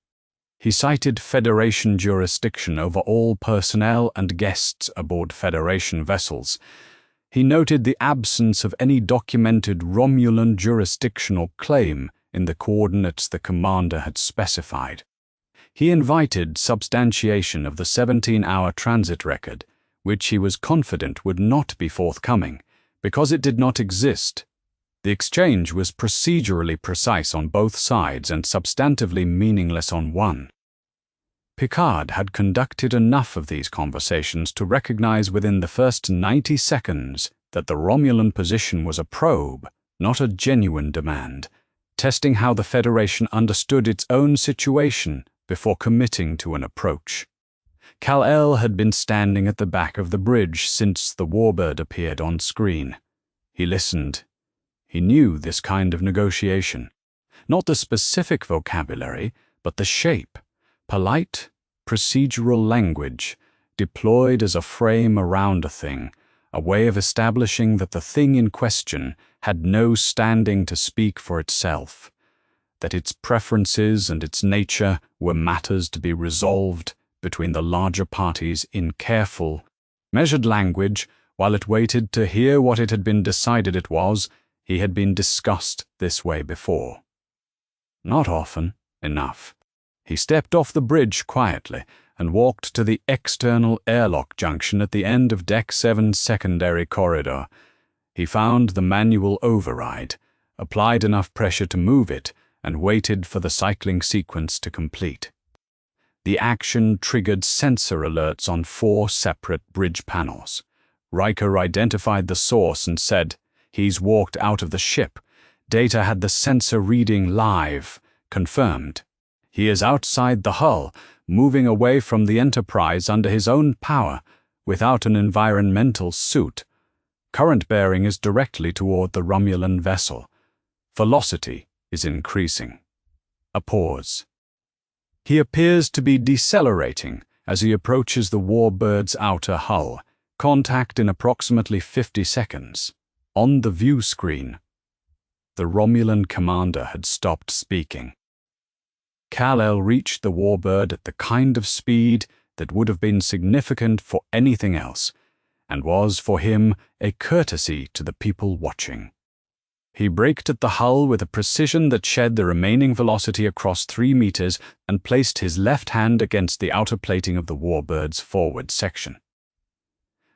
He cited Federation jurisdiction over all personnel and guests aboard Federation vessels. He noted the absence of any documented Romulan jurisdictional claim in the coordinates the commander had specified. He invited substantiation of the 17-hour transit record, which he was confident would not be forthcoming, because it did not exist. The exchange was procedurally precise on both sides and substantively meaningless on one. Picard had conducted enough of these conversations to recognize within the first 90 seconds that the Romulan position was a probe, not a genuine demand, testing how the Federation understood its own situation before committing to an approach. Kal-El had been standing at the back of the bridge since the warbird appeared on screen. He listened. He knew this kind of negotiation. Not the specific vocabulary, but the shape. Polite, procedural language, deployed as a frame around a thing, a way of establishing that the thing in question had no standing to speak for itself, that its preferences and its nature were matters to be resolved between the larger parties in careful, measured language, while it waited to hear what it had been decided it was. He had been discussed this way before. Not often enough. He stepped off the bridge quietly and walked to the external airlock junction at the end of Deck 7's secondary corridor. He found the manual override, applied enough pressure to move it, and waited for the cycling sequence to complete. The action triggered sensor alerts on 4 separate bridge panels. Riker identified the source and said, "He's walked out of the ship." Data had the sensor reading live, confirmed. He is outside the hull, moving away from the Enterprise under his own power, without an environmental suit. Current bearing is directly toward the Romulan vessel. Velocity is increasing. A pause. He appears to be decelerating as he approaches the warbird's outer hull. Contact in approximately 50 seconds. On the view screen, the Romulan commander had stopped speaking. Kal-El reached the warbird at the kind of speed that would have been significant for anything else, and was, for him, a courtesy to the people watching. He braked at the hull with a precision that shed the remaining velocity across 3 meters and placed his left hand against the outer plating of the warbird's forward section.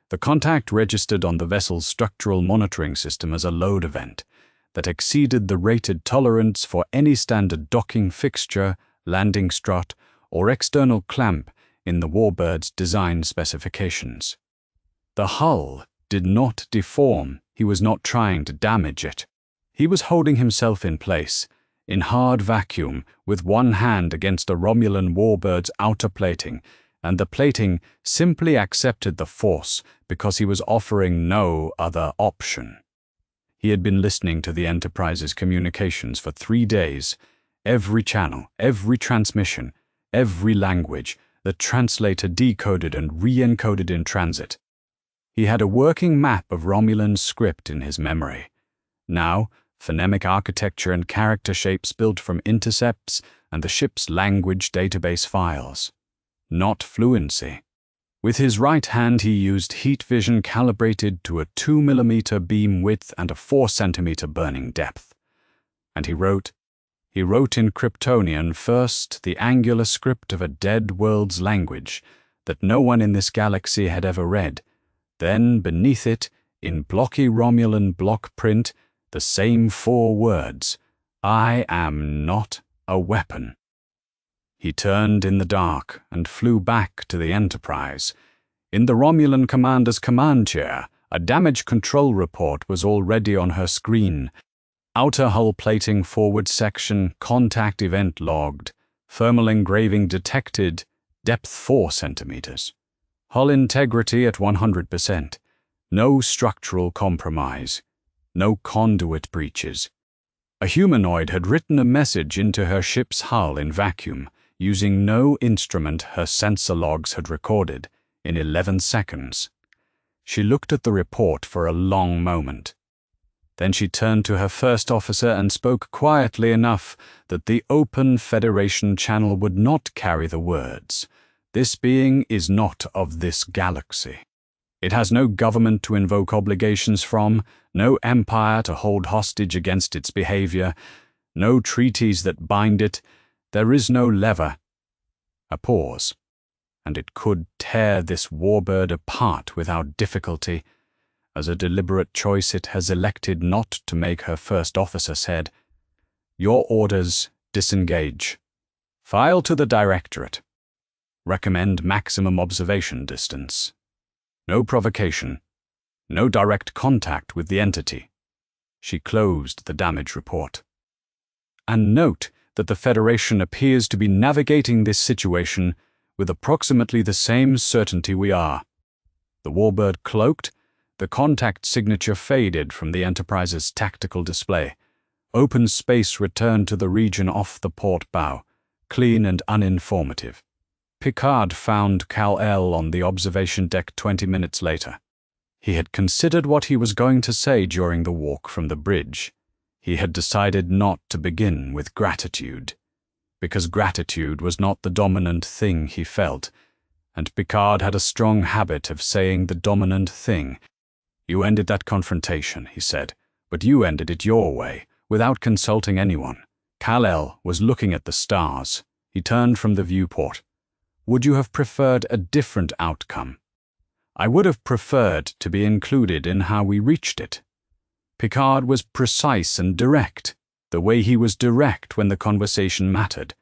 The contact registered on the vessel's structural monitoring system as a load event that exceeded the rated tolerance for any standard docking fixture, landing strut, or external clamp in the warbird's design specifications. The hull did not deform. He was not trying to damage it. He was holding himself in place, in hard vacuum, with one hand against the Romulan warbird's outer plating, and the plating simply accepted the force because he was offering no other option. He had been listening to the Enterprise's communications for 3 days. Every channel, every transmission, every language, the translator decoded and re-encoded in transit. He had a working map of Romulan script in his memory. Now, phonemic architecture and character shapes built from intercepts and the ship's language database files. Not fluency. With his right hand he used heat vision calibrated to a 2 millimeter beam width and a 4 centimeter burning depth. And he wrote in Kryptonian first the angular script of a dead world's language that no one in this galaxy had ever read. Then, beneath it, in blocky Romulan block print, the same 4 words, "I am not a weapon." He turned in the dark and flew back to the Enterprise. In the Romulan commander's command chair, a damage control report was already on her screen. Outer hull plating forward section, contact event logged, thermal engraving detected, depth 4 centimeters. Hull integrity at 100%. No structural compromise. No conduit breaches. A humanoid had written a message into her ship's hull in vacuum, using no instrument her sensor logs had recorded, in 11 seconds. She looked at the report for a long moment. Then she turned to her first officer and spoke quietly enough that the open Federation channel would not carry the words, "This being is not of this galaxy." It has no government to invoke obligations from, no empire to hold hostage against its behavior, no treaties that bind it. There is no lever. A pause, and it could tear this warbird apart without difficulty. As a deliberate choice it has elected not to make, her first officer said, "Your orders, disengage. File to the Directorate. Recommend maximum observation distance. No provocation. No direct contact with the entity." She closed the damage report. "And note that the Federation appears to be navigating this situation with approximately the same certainty we are." The warbird cloaked. The contact signature faded from the Enterprise's tactical display. Open space returned to the region off the port bow, clean and uninformative. Picard found Kal-El on the observation deck 20 minutes later. He had considered what he was going to say during the walk from the bridge. He had decided not to begin with gratitude, because gratitude was not the dominant thing he felt, and Picard had a strong habit of saying the dominant thing. "You ended that confrontation," he said, "but you ended it your way, without consulting anyone." Kal-El was looking at the stars. He turned from the viewport. "Would you have preferred a different outcome?" "I would have preferred to be included in how we reached it." Picard was precise and direct, the way he was direct when the conversation mattered.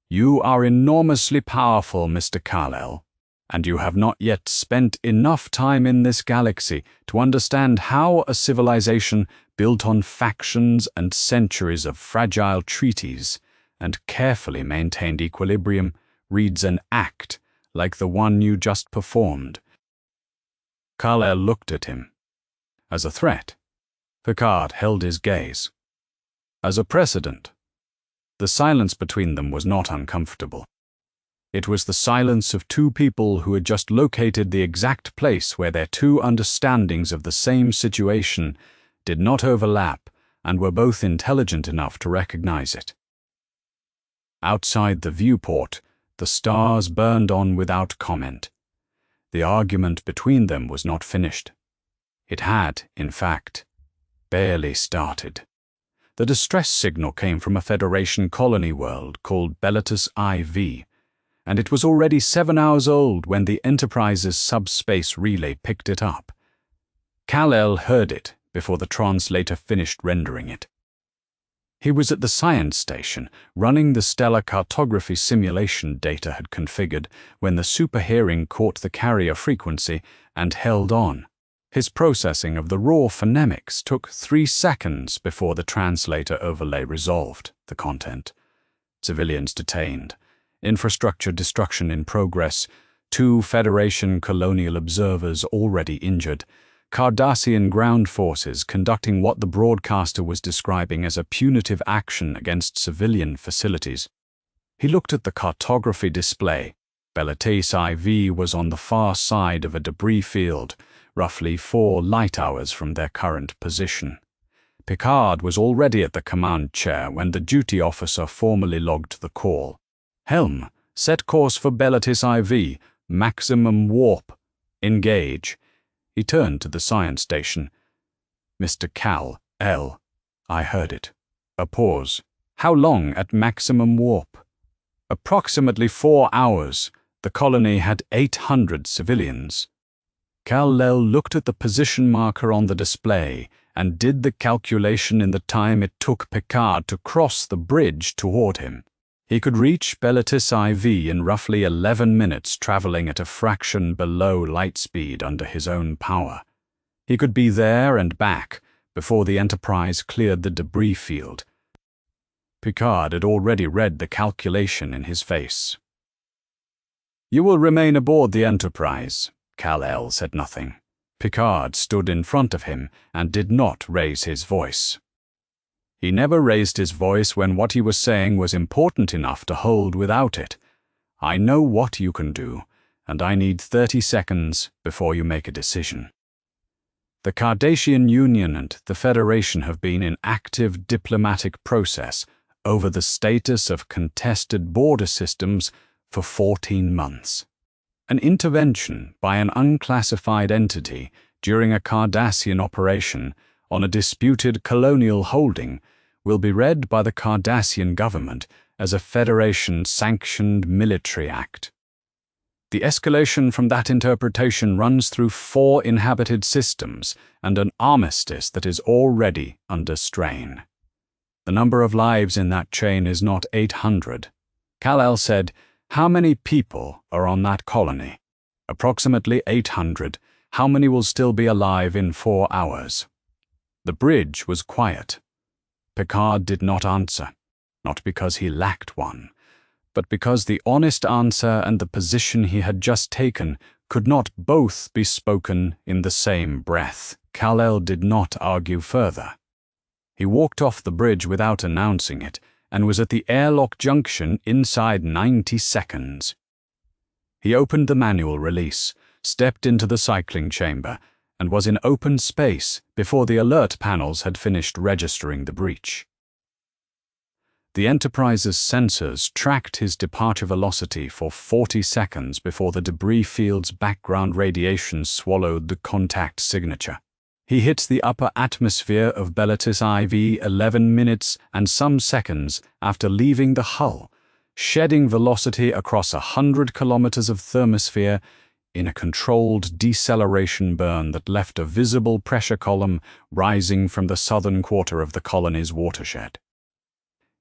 "You are enormously powerful, Mr. Kal-El, and you have not yet spent enough time in this galaxy to understand how a civilization built on factions and centuries of fragile treaties and carefully maintained equilibrium reads an act like the one you just performed." Kal-El looked at him. As a threat? Picard held his gaze. As a precedent? The silence between them was not uncomfortable. It was the silence of two people who had just located the exact place where their two understandings of the same situation did not overlap and were both intelligent enough to recognize it. Outside the viewport, the stars burned on without comment. The argument between them was not finished. It had, in fact, barely started. The distress signal came from a Federation colony world called Bellatus IV, and it was already 7 hours old when the Enterprise's subspace relay picked it up. Kal-El heard it before the translator finished rendering it. He was at the science station, running the stellar cartography simulation Data had configured when the super-hearing caught the carrier frequency and held on. His processing of the raw phonemics took 3 seconds before the translator overlay resolved the content. Civilians detained. Infrastructure destruction in progress. 2 Federation colonial observers already injured. Cardassian ground forces conducting what the broadcaster was describing as a punitive action against civilian facilities. He looked at the cartography display. Bellatus IV was on the far side of a debris field, roughly 4 light hours from their current position. Picard was already at the command chair when the duty officer formally logged the call. "Helm, set course for Bellatus IV, maximum warp. Engage." He turned to the science station. "Mr. Kal-El." I heard it. A pause. "How long at maximum warp?" "Approximately 4 hours. The colony had 800 civilians." Kal-El looked at the position marker on the display and did the calculation in the time it took Picard to cross the bridge toward him. He could reach Bellatus IV in roughly 11 minutes, traveling at a fraction below light speed under his own power. He could be there and back before the Enterprise cleared the debris field. Picard had already read the calculation in his face. "You will remain aboard the Enterprise." Kal-El said nothing. Picard stood in front of him and did not raise his voice. He never raised his voice when what he was saying was important enough to hold without it. "I know what you can do, and I need 30 seconds before you make a decision." The Cardassian Union and the Federation have been in active diplomatic process over the status of contested border systems for 14 months. An intervention by an unclassified entity during a Cardassian operation on a disputed colonial holding will be read by the Cardassian government as a Federation-sanctioned military act. The escalation from that interpretation runs through 4 inhabited systems and an armistice that is already under strain. The number of lives in that chain is not 800. Kal-El said, "How many people are on that colony?" "Approximately 800. How many will still be alive in 4 hours?" The bridge was quiet. Picard did not answer, not because he lacked one, but because the honest answer and the position he had just taken could not both be spoken in the same breath, Kal-El did not argue further. He walked off the bridge without announcing it, and was at the airlock junction inside 90 seconds. He opened the manual release, stepped into the cycling chamber, and was in open space before the alert panels had finished registering the breach. The Enterprise's sensors tracked his departure velocity for 40 seconds before the debris field's background radiation swallowed the contact signature. He hit the upper atmosphere of Bellatis IV 11 minutes and some seconds after leaving the hull, shedding velocity across 100 kilometers of thermosphere in a controlled deceleration burn that left a visible pressure column rising from the southern quarter of the colony's watershed.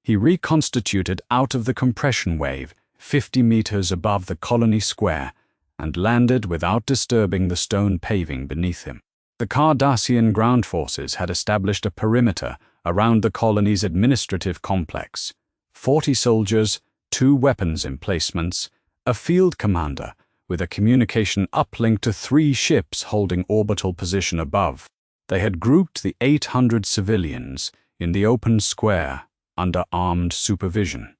He reconstituted out of the compression wave 50 meters above the colony square and landed without disturbing the stone paving beneath him. The Cardassian ground forces had established a perimeter around the colony's administrative complex. 40 soldiers, 2 weapons emplacements, a field commander with a communication uplink to 3 ships holding orbital position above. They had grouped the 800 civilians in the open square under armed supervision.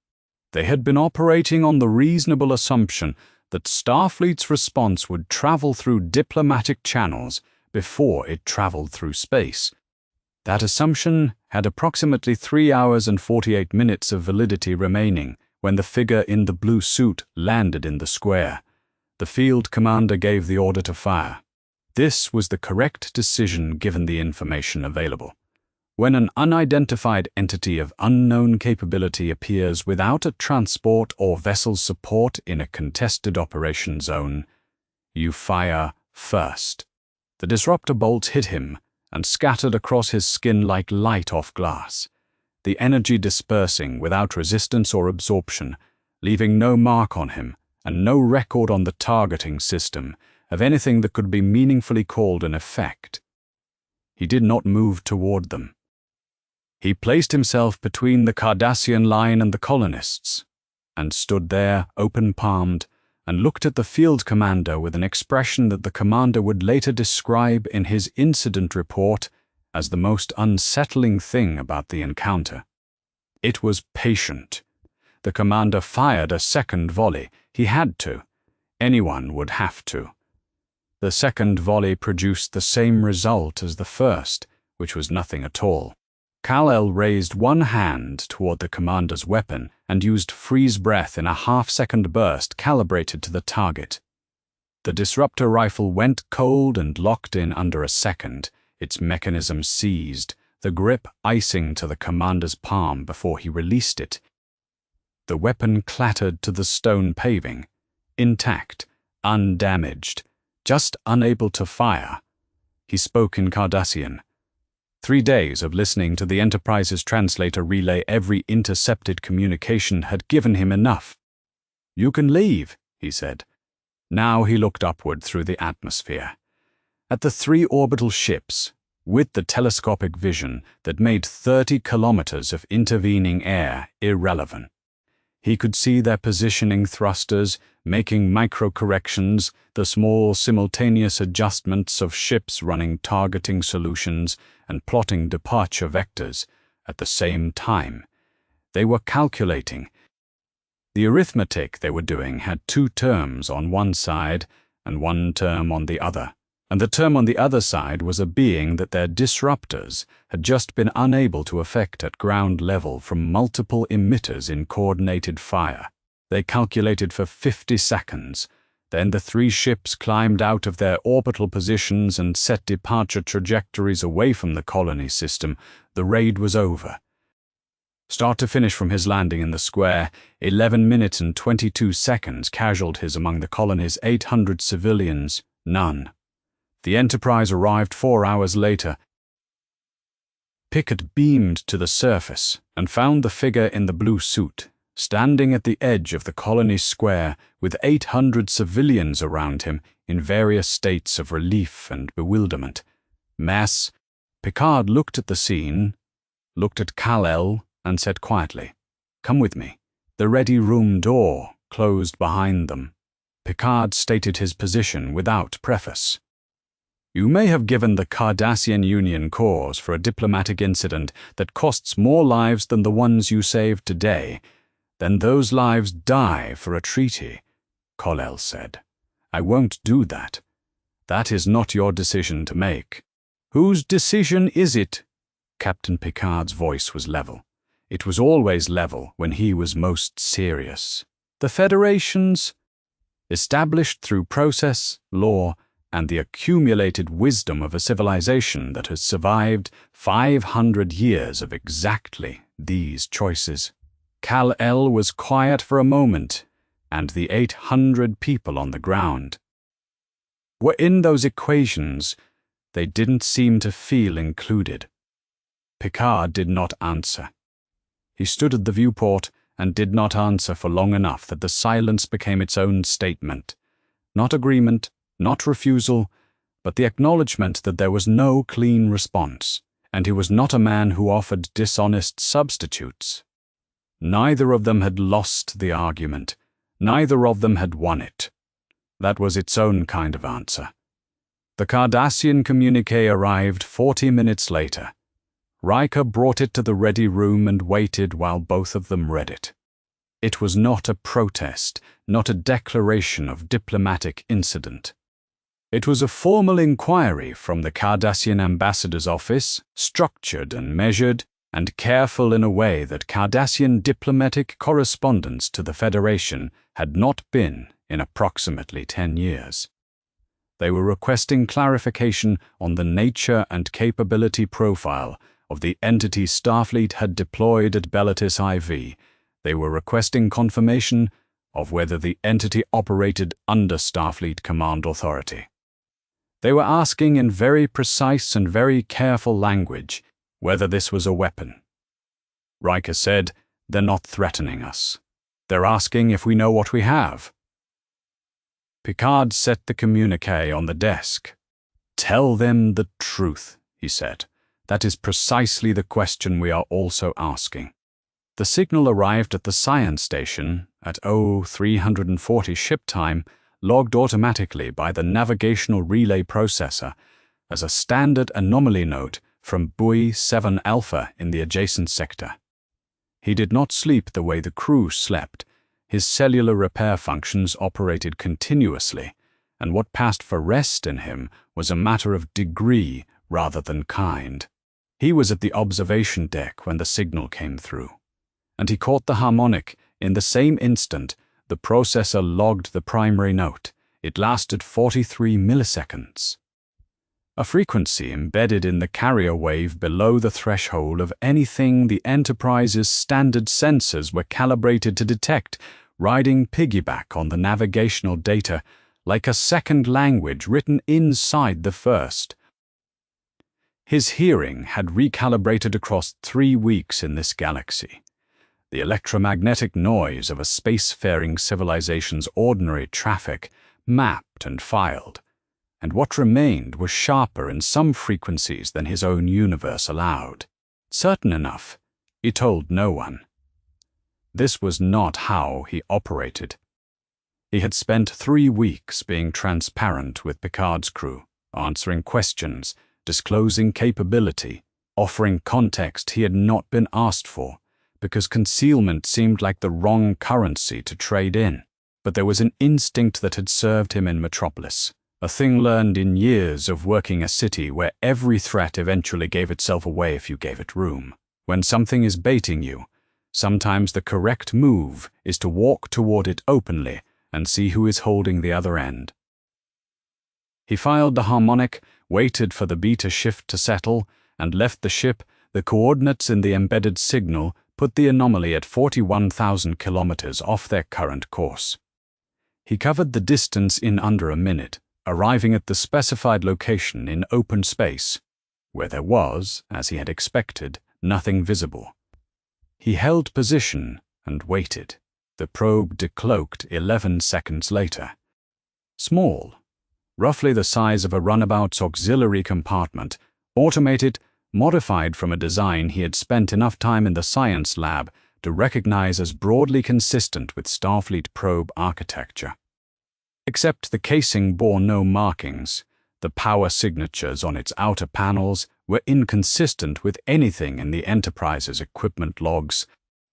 They had been operating on the reasonable assumption that Starfleet's response would travel through diplomatic channels before it traveled through space. That assumption had approximately 3 hours and 48 minutes of validity remaining when the figure in the blue suit landed in the square. The field commander gave the order to fire. This was the correct decision given the information available. When an unidentified entity of unknown capability appears without a transport or vessel support in a contested operation zone, you fire first. The disruptor bolts hit him and scattered across his skin like light off glass, the energy dispersing without resistance or absorption, leaving no mark on him and no record on the targeting system of anything that could be meaningfully called an effect. He did not move toward them. He placed himself between the Cardassian line and the colonists, and stood there open-palmed and looked at the field commander with an expression that the commander would later describe in his incident report as the most unsettling thing about the encounter. It was patient. The commander fired a second volley. He had to. Anyone would have to. The second volley produced the same result as the first, which was nothing at all. Kal-El raised one hand toward the commander's weapon and used freeze breath in a half-second burst calibrated to the target. The disruptor rifle went cold and locked in under a second, its mechanism seized, the grip icing to the commander's palm before he released it. The weapon clattered to the stone paving, intact, undamaged, just unable to fire. He spoke in Cardassian. 3 days of listening to the Enterprise's translator relay every intercepted communication had given him enough. "You can leave," he said. Now he looked upward through the atmosphere. At the 3 orbital ships, with the telescopic vision that made 30 kilometers of intervening air irrelevant. He could see their positioning thrusters, making micro-corrections, the small simultaneous adjustments of ships running targeting solutions and plotting departure vectors at the same time. They were calculating. The arithmetic they were doing had 2 terms on one side and 1 term on the other, and the term on the other side was a being that their disruptors had just been unable to affect at ground level from multiple emitters in coordinated fire. They calculated for 50 seconds. Then the 3 ships climbed out of their orbital positions and set departure trajectories away from the colony system. The raid was over. Start to finish from his landing in the square, 11 minutes and 22 seconds casualties among the colony's 800 civilians, none. The Enterprise arrived 4 hours later. Pickett beamed to the surface and found the figure in the blue suit, standing at the edge of the colony square with 800 civilians around him in various states of relief and bewilderment. Mass. Picard looked at the scene, looked at Kal-El, and said quietly, "Come with me." The ready room door closed behind them. Picard stated his position without preface. "You may have given the Cardassian Union cause for a diplomatic incident that costs more lives than the ones you saved today. Then those lives die for a treaty," Kal-El said. "I won't do that. That is not your decision to make." "Whose decision is it?" Captain Picard's voice was level. It was always level when he was most serious. "The Federation's, established through process, law, and the accumulated wisdom of a civilization that has survived 500 years of exactly these choices." Kal-El was quiet for a moment, and the 800 people on the ground were in those equations. They didn't seem to feel included. Picard did not answer. He stood at the viewport and did not answer for long enough that the silence became its own statement. Not agreement, not refusal, but the acknowledgement that there was no clean response, and he was not a man who offered dishonest substitutes. Neither of them had lost the argument. Neither of them had won it. That was its own kind of answer. The Cardassian communique arrived 40 minutes later. Riker brought it to the ready room and waited while both of them read it. It was not a protest, not a declaration of diplomatic incident. It was a formal inquiry from the Cardassian ambassador's office, structured and measured, and careful in a way that Cardassian diplomatic correspondence to the Federation had not been in approximately 10 years. They were requesting clarification on the nature and capability profile of the entity Starfleet had deployed at Bellatis IV. They were requesting confirmation of whether the entity operated under Starfleet Command Authority. They were asking in very precise and very careful language whether this was a weapon. Riker said, "They're not threatening us. They're asking if we know what we have." Picard set the communique on the desk. "Tell them the truth," he said. "That is precisely the question we are also asking." The signal arrived at the science station at 0340 ship time, logged automatically by the navigational relay processor as a standard anomaly note from buoy 7 Alpha in the adjacent sector. He did not sleep the way the crew slept. His cellular repair functions operated continuously, and what passed for rest in him was a matter of degree rather than kind. He was at the observation deck when the signal came through, and he caught the harmonic in the same instant the processor logged the primary note. It lasted 43 milliseconds. A frequency embedded in the carrier wave below the threshold of anything the Enterprise's standard sensors were calibrated to detect, riding piggyback on the navigational data like a second language written inside the first. His hearing had recalibrated across 3 weeks in this galaxy. The electromagnetic noise of a spacefaring civilization's ordinary traffic mapped and filed, and what remained was sharper in some frequencies than his own universe allowed. Certain enough, he told no one. This was not how he operated. He had spent 3 weeks being transparent with Picard's crew, answering questions, disclosing capability, offering context he had not been asked for, because concealment seemed like the wrong currency to trade in. But there was an instinct that had served him in Metropolis, a thing learned in years of working a city where every threat eventually gave itself away if you gave it room. When something is baiting you, sometimes the correct move is to walk toward it openly and see who is holding the other end. He filed the harmonic, waited for the beta shift to settle, and left the ship. The coordinates in the embedded signal put the anomaly at 41,000 kilometers off their current course. He covered the distance in under a minute, arriving at the specified location in open space, where there was, as he had expected, nothing visible. He held position and waited. The probe decloaked 11 seconds later. Small, roughly the size of a runabout's auxiliary compartment, automated, modified from a design he had spent enough time in the science lab to recognize as broadly consistent with Starfleet probe architecture. Except the casing bore no markings, the power signatures on its outer panels were inconsistent with anything in the Enterprise's equipment logs.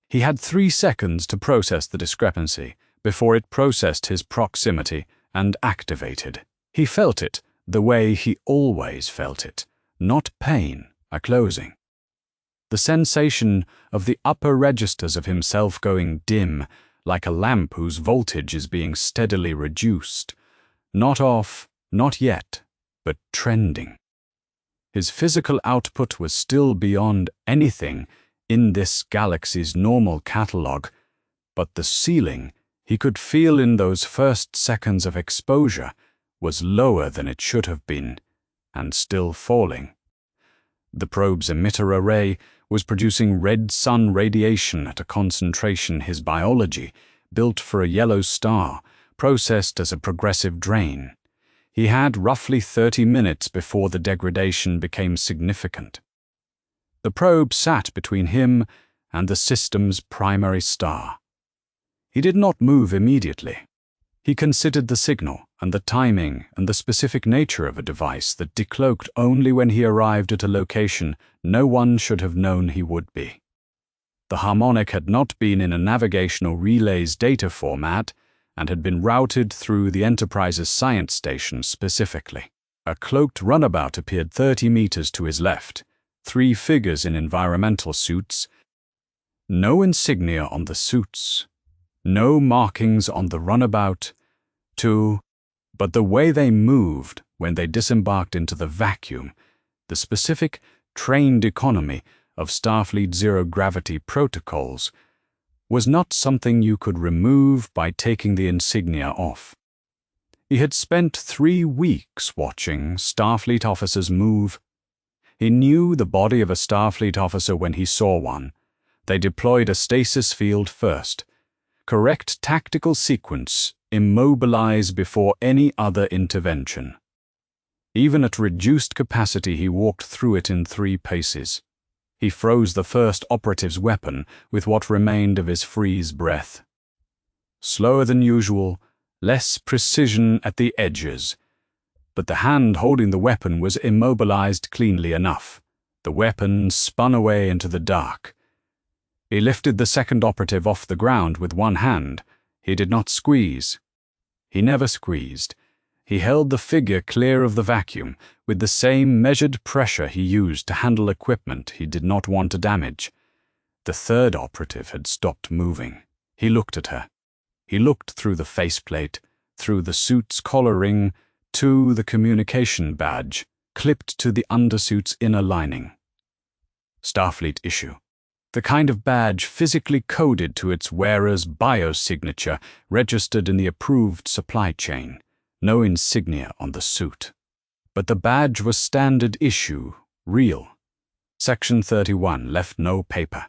He had 3 seconds to process the discrepancy before it processed his proximity and activated. He felt it the way he always felt it, not pain, a closing. The sensation of the upper registers of himself going dim, like a lamp whose voltage is being steadily reduced. Not off, not yet, but trending. His physical output was still beyond anything in this galaxy's normal catalogue, but the ceiling he could feel in those first seconds of exposure was lower than it should have been, and still falling. The probe's emitter array was producing red sun radiation at a concentration his biology, built for a yellow star, processed as a progressive drain. He had roughly 30 minutes before the degradation became significant. The probe sat between him and the system's primary star. He did not move immediately. He considered the signal and the timing and the specific nature of a device that decloaked only when he arrived at a location no one should have known he would be. The harmonic had not been in a navigational relay's data format and had been routed through the Enterprise's science station specifically. A cloaked runabout appeared 30 meters to his left, 3 figures in environmental suits. No insignia on the suits, no markings on the runabout, but the way they moved when they disembarked into the vacuum, the specific, trained economy of Starfleet zero-gravity protocols, was not something you could remove by taking the insignia off. He had spent 3 weeks watching Starfleet officers move. He knew the body of a Starfleet officer when he saw one. They deployed a stasis field first. Correct tactical sequence, immobilize before any other intervention. Even at reduced capacity, he walked through it in 3 paces. He froze the first operative's weapon with what remained of his freeze breath. Slower than usual, less precision at the edges, but the hand holding the weapon was immobilized cleanly enough. The weapon spun away into the dark. He lifted the second operative off the ground with one hand. He did not squeeze. He never squeezed. He held the figure clear of the vacuum with the same measured pressure he used to handle equipment he did not want to damage. The third operative had stopped moving. He looked at her. He looked through the faceplate, through the suit's collar ring, to the communication badge, clipped to the undersuit's inner lining. Starfleet issue. The kind of badge physically coded to its wearer's biosignature, registered in the approved supply chain. No insignia on the suit. But the badge was standard issue, real. Section 31 left no paper.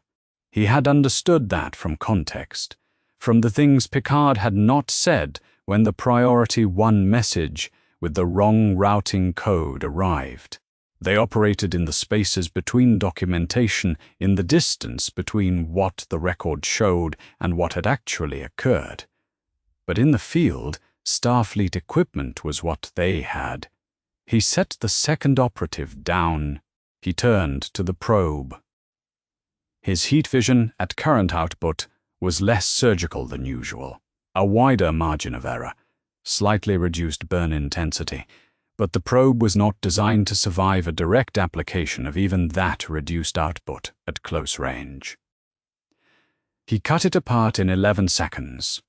He had understood that from context, from the things Picard had not said when the Priority 1 message with the wrong routing code arrived. They operated in the spaces between documentation, in the distance between what the record showed and what had actually occurred. But in the field, Starfleet equipment was what they had. He set the second operative down. He turned to the probe. His heat vision at current output was less surgical than usual, a wider margin of error, slightly reduced burn intensity, but the probe was not designed to survive a direct application of even that reduced output at close range. He cut it apart in 11 seconds.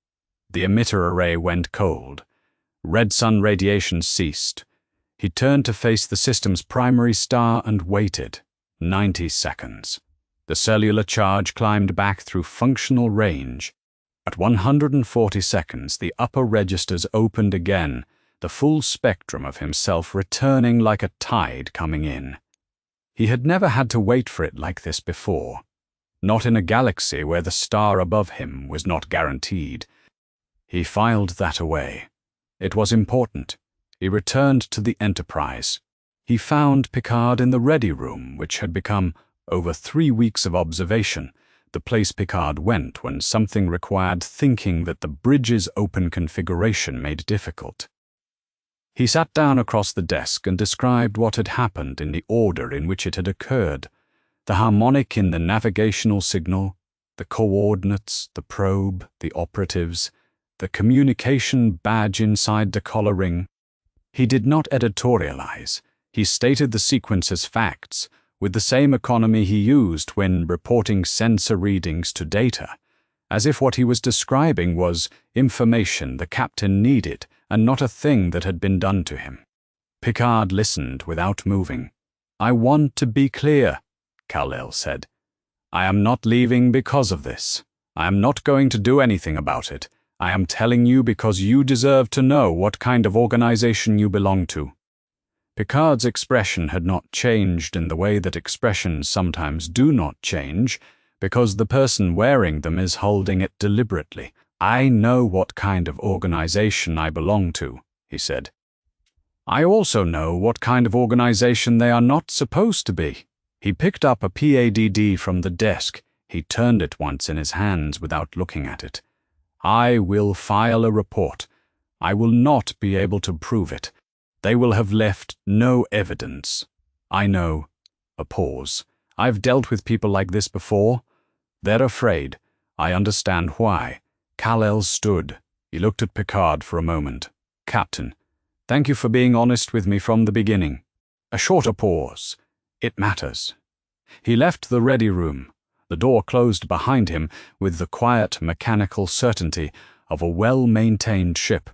The emitter array went cold. Red sun radiation ceased. He turned to face the system's primary star and waited. 90 seconds. The cellular charge climbed back through functional range. At 140 seconds, the upper registers opened again, the full spectrum of himself returning like a tide coming in. He had never had to wait for it like this before. Not in a galaxy where the star above him was not guaranteed. He filed that away. It was important. He returned to the Enterprise. He found Picard in the ready room, which had become, over 3 weeks of observation, the place Picard went when something required thinking that the bridge's open configuration made difficult. He sat down across the desk and described what had happened in the order in which it had occurred: the harmonic in the navigational signal, the coordinates, the probe, the operatives, the communication badge inside the collar ring. He did not editorialize. He stated the sequence as facts, with the same economy he used when reporting sensor readings to Data, as if what he was describing was information the captain needed and not a thing that had been done to him. Picard listened without moving. "I want to be clear," Kal-El said. "I am not leaving because of this. I am not going to do anything about it. I am telling you because you deserve to know what kind of organization you belong to." Picard's expression had not changed in the way that expressions sometimes do not change, because the person wearing them is holding it deliberately. "I know what kind of organization I belong to," he said. "I also know what kind of organization they are not supposed to be." He picked up a PADD from the desk. He turned it once in his hands without looking at it. "I will file a report. I will not be able to prove it. They will have left no evidence. I know." A pause. "I've dealt with people like this before. They're afraid. I understand why." Kal-El stood. He looked at Picard for a moment. "Captain, thank you for being honest with me from the beginning." A shorter pause. "It matters." He left the ready room. The door closed behind him with the quiet, mechanical certainty of a well-maintained ship.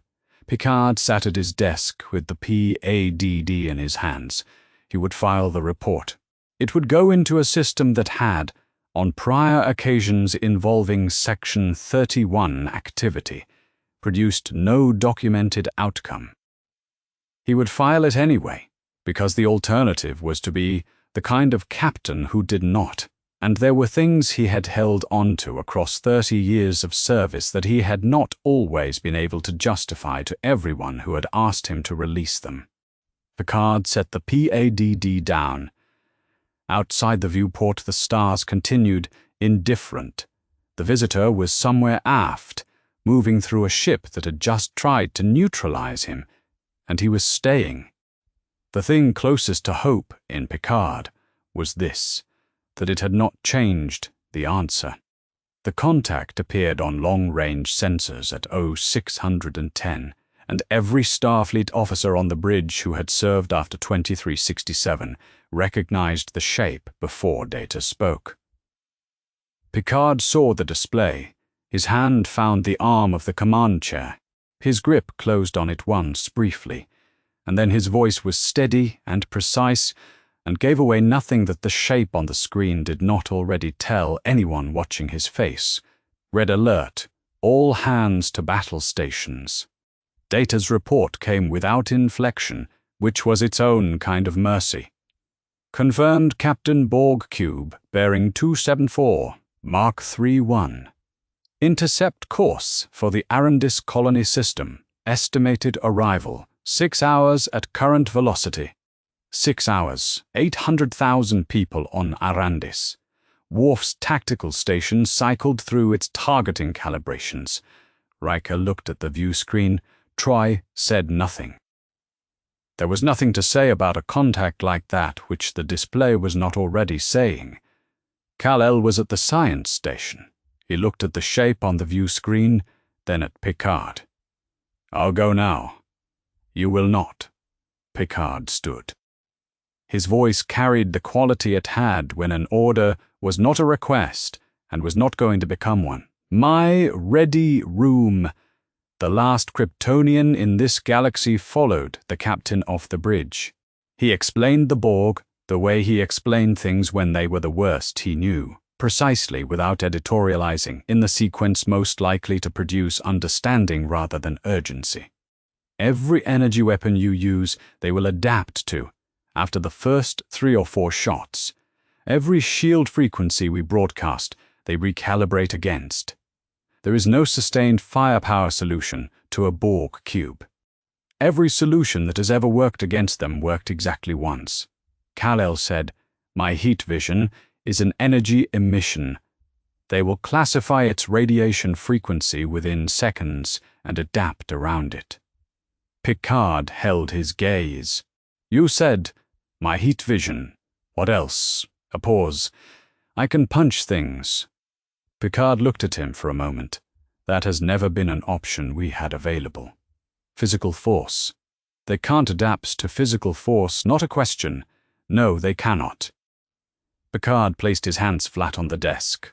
Picard sat at his desk with the PADD in his hands. He would file the report. It would go into a system that had, on prior occasions involving Section 31 activity, produced no documented outcome. He would file it anyway, because the alternative was to be the kind of captain who did not, and there were things he had held on to across 30 years of service that he had not always been able to justify to everyone who had asked him to release them. Picard set the PADD down. Outside the viewport, the stars continued, indifferent. The visitor was somewhere aft, moving through a ship that had just tried to neutralize him, and he was staying. The thing closest to hope in Picard was this, that it had not changed the answer. The contact appeared on long-range sensors at 0610, and every Starfleet officer on the bridge who had served after 2367 recognized the shape before Data spoke. Picard saw the display. His hand found the arm of the command chair. His grip closed on it once, briefly, and then his voice was steady and precise and gave away nothing that the shape on the screen did not already tell anyone watching his face. Red alert, all hands to battle stations. Data's report came without inflection, which was its own kind of mercy. Confirmed Captain Borg Cube, bearing 274, Mark 3-1. Intercept course for the Arrandis colony system. Estimated arrival, 6 hours at current velocity. 6 hours, 800,000 people on Arrandis. Worf's tactical station cycled through its targeting calibrations. Riker looked at the view screen. Troy said nothing. There was nothing to say about a contact like that which the display was not already saying. Kal-El was at the science station. He looked at the shape on the view screen, then at Picard. "I'll go now." "You will not." Picard stood. His voice carried the quality it had when an order was not a request and was not going to become one. "My ready room." The last Kryptonian in this galaxy followed the captain off the bridge. He explained the Borg the way he explained things when they were the worst he knew, precisely without editorializing, in the sequence most likely to produce understanding rather than urgency. Every energy weapon you use, they will adapt to after the first 3 or 4 shots. Every shield frequency we broadcast, they recalibrate against. There is no sustained firepower solution to a Borg cube. Every solution that has ever worked against them worked exactly once. Kal-El said, "My heat vision is an energy emission. They will classify its radiation frequency within seconds and adapt around it. Picard held his gaze. You said, my heat vision. What else? A pause. I can punch things. Picard looked at him for a moment. That has never been an option we had available. Physical force. They can't adapt to physical force, not a question. No, they cannot. Picard placed his hands flat on the desk.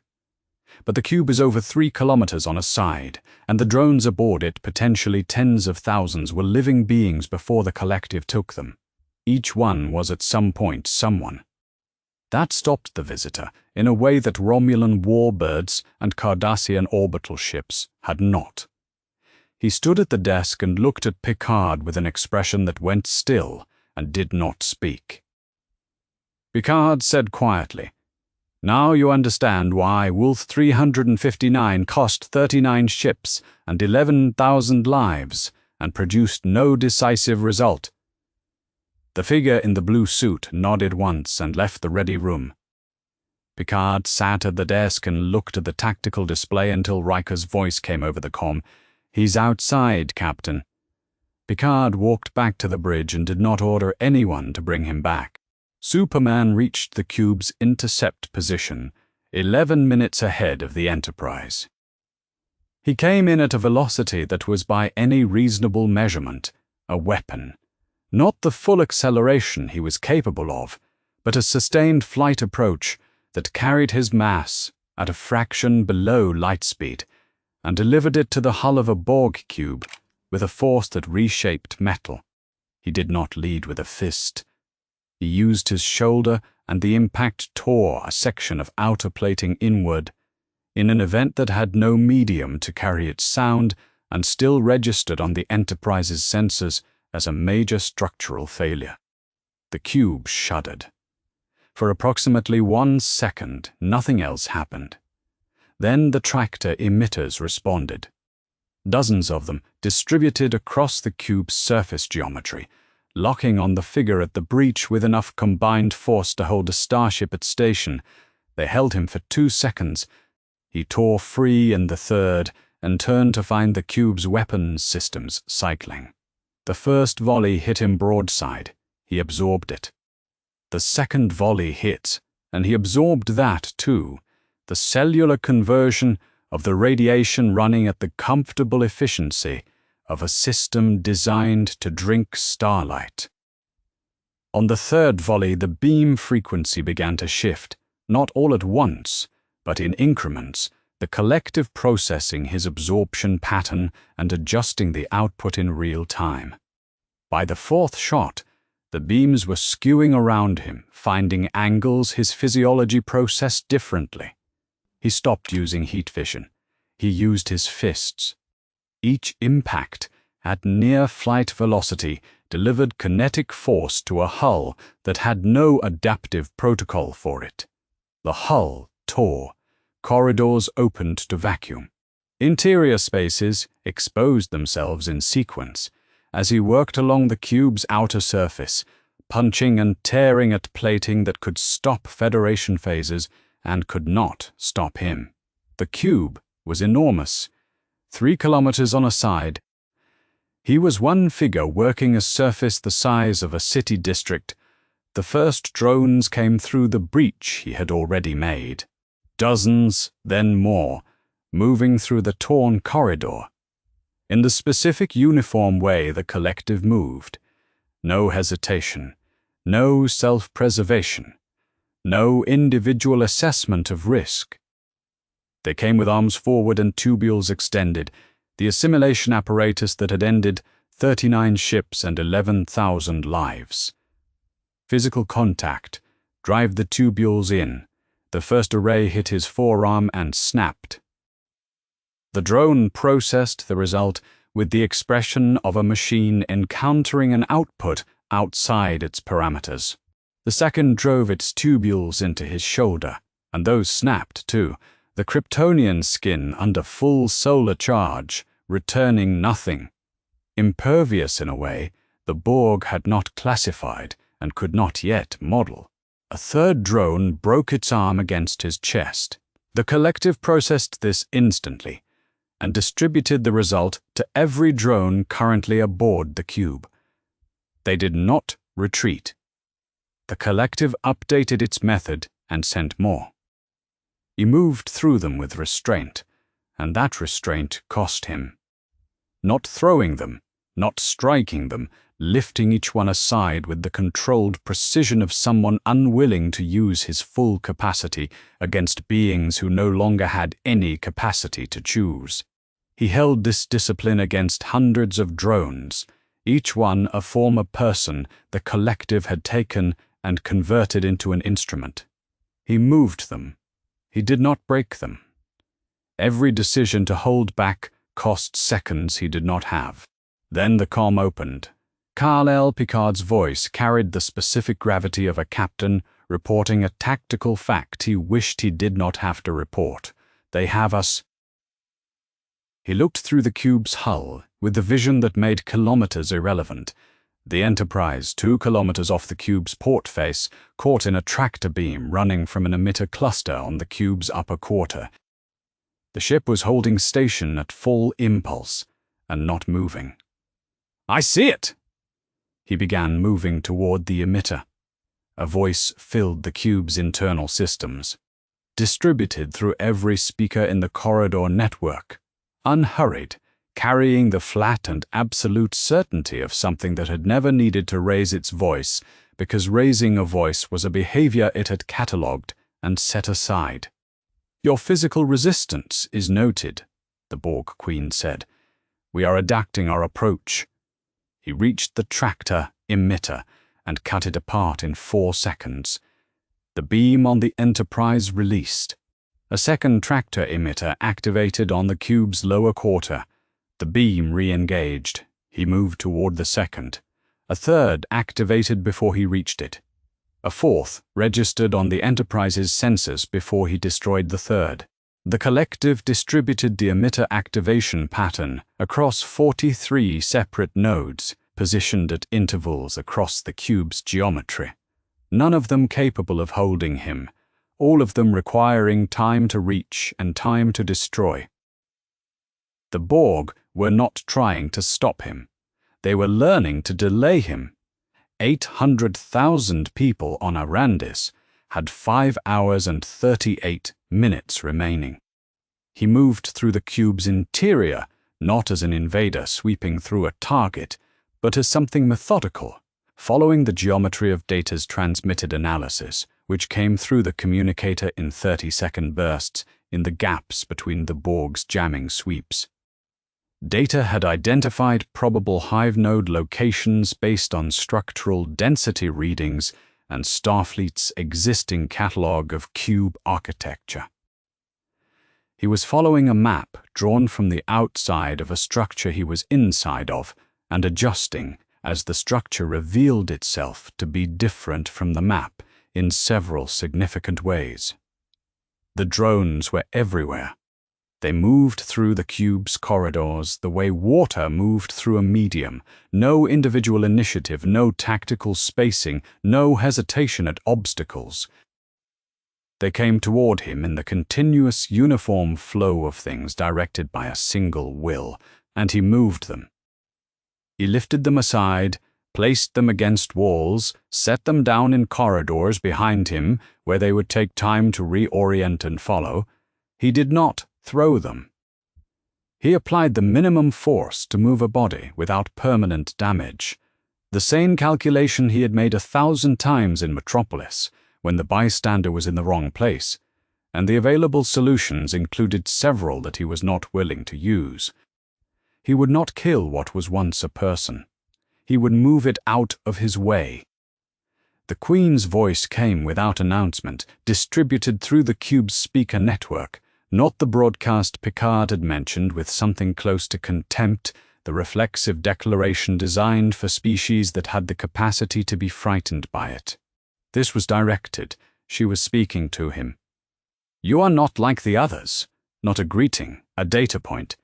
But the cube is over 3 kilometers on a side, and the drones aboard it, potentially tens of thousands, were living beings before the collective took them. Each one was at some point someone. That stopped the visitor in a way that Romulan warbirds and Cardassian orbital ships had not. He stood at the desk and looked at Picard with an expression that went still and did not speak. Picard said quietly, Now you understand why Wolf 359 cost 39 ships and 11,000 lives and produced no decisive result. The figure in the blue suit nodded once and left the ready room. Picard sat at the desk and looked at the tactical display until Riker's voice came over the comm. He's outside, Captain. Picard walked back to the bridge and did not order anyone to bring him back. Superman reached the cube's intercept position, 11 minutes ahead of the Enterprise. He came in at a velocity that was by any reasonable measurement a weapon. Not the full acceleration he was capable of, but a sustained flight approach that carried his mass at a fraction below light speed and delivered it to the hull of a Borg cube with a force that reshaped metal. He did not lead with a fist. He used his shoulder, and the impact tore a section of outer plating inward in an event that had no medium to carry its sound and still registered on the Enterprise's sensors as a major structural failure. The cube shuddered. For approximately 1 second, nothing else happened. Then the tractor emitters responded. Dozens of them distributed across the cube's surface geometry, locking on the figure at the breach with enough combined force to hold a starship at station. They held him for 2 seconds. He tore free in the third and turned to find the cube's weapons systems cycling. The first volley hit him broadside. He absorbed it. The second volley hit, and he absorbed that too, the cellular conversion of the radiation running at the comfortable efficiency of a system designed to drink starlight. On the third volley, the beam frequency began to shift, not all at once, but in increments, the collective processing his absorption pattern and adjusting the output in real time. By the fourth shot, the beams were skewing around him, finding angles his physiology processed differently. He stopped using heat vision. He used his fists. Each impact at near flight velocity delivered kinetic force to a hull that had no adaptive protocol for it. The hull tore. Corridors opened to vacuum. Interior spaces exposed themselves in sequence as he worked along the cube's outer surface, punching and tearing at plating that could stop Federation phases and could not stop him. The cube was enormous, 3 kilometers on a side. He was one figure working a surface the size of a city district. The first drones came through the breach he had already made. Dozens, then more, moving through the torn corridor. In the specific uniform way the collective moved. No hesitation, no self-preservation, no individual assessment of risk. They came with arms forward and tubules extended, the assimilation apparatus that had ended 39 ships and 11,000 lives. Physical contact, drive the tubules in. The first array hit his forearm and snapped. The drone processed the result with the expression of a machine encountering an output outside its parameters. The second drove its tubules into his shoulder, and those snapped too, the Kryptonian skin under full solar charge, returning nothing. Impervious in a way, the Borg had not classified and could not yet model. A third drone broke its arm against his chest. The collective processed this instantly and distributed the result to every drone currently aboard the cube. They did not retreat. The collective updated its method and sent more. He moved through them with restraint, and that restraint cost him. Not throwing them, not striking them, lifting each one aside with the controlled precision of someone unwilling to use his full capacity against beings who no longer had any capacity to choose. He held this discipline against hundreds of drones, each one a former person the collective had taken and converted into an instrument. He moved them. He did not break them. Every decision to hold back cost seconds he did not have. Then the comm opened. Kal-El Picard's voice carried the specific gravity of a captain reporting a tactical fact he wished he did not have to report. They have us. He looked through the cube's hull with the vision that made kilometers irrelevant. The Enterprise, 2 kilometers off the cube's port face, caught in a tractor beam running from an emitter cluster on the cube's upper quarter. The ship was holding station at full impulse and not moving. "I see it!" He began moving toward the emitter. A voice filled the cube's internal systems, distributed through every speaker in the corridor network, unhurried, carrying the flat and absolute certainty of something that had never needed to raise its voice, because raising a voice was a behavior it had catalogued and set aside. "Your physical resistance is noted," the Borg Queen said. "We are adapting our approach." He reached the tractor emitter and cut it apart in 4 seconds. The beam on the Enterprise released. A second tractor emitter activated on the cube's lower quarter. The beam re-engaged. He moved toward the second. A third activated before he reached it. A fourth registered on the Enterprise's sensors before he destroyed the third. The collective distributed the emitter activation pattern across 43 separate nodes, positioned at intervals across the cube's geometry. None of them capable of holding him, all of them requiring time to reach and time to destroy. The Borg were not trying to stop him. They were learning to delay him. 800,000 people on Arandis had 5 hours and 38 minutes remaining. He moved through the cube's interior, not as an invader sweeping through a target, but as something methodical, following the geometry of data's transmitted analysis, which came through the communicator in 30-second bursts in the gaps between the Borg's jamming sweeps. Data had identified probable hive node locations based on structural density readings and Starfleet's existing catalog of cube architecture. He was following a map drawn from the outside of a structure he was inside of and adjusting as the structure revealed itself to be different from the map in several significant ways. The drones were everywhere. They moved through the cube's corridors the way water moved through a medium. No individual initiative, no tactical spacing, no hesitation at obstacles. They came toward him in the continuous uniform flow of things directed by a single will, and he moved them. He lifted them aside, placed them against walls, set them down in corridors behind him where they would take time to reorient and follow. He did not throw them. He applied the minimum force to move a body without permanent damage. The same calculation he had made 1,000 times in Metropolis, when the bystander was in the wrong place, and the available solutions included several that he was not willing to use. He would not kill what was once a person. He would move it out of his way. The Queen's voice came without announcement, distributed through the cube's speaker network, not the broadcast Picard had mentioned with something close to contempt, the reflexive declaration designed for species that had the capacity to be frightened by it. This was directed. She was speaking to him. "You are not like the others." Not a greeting, a data point.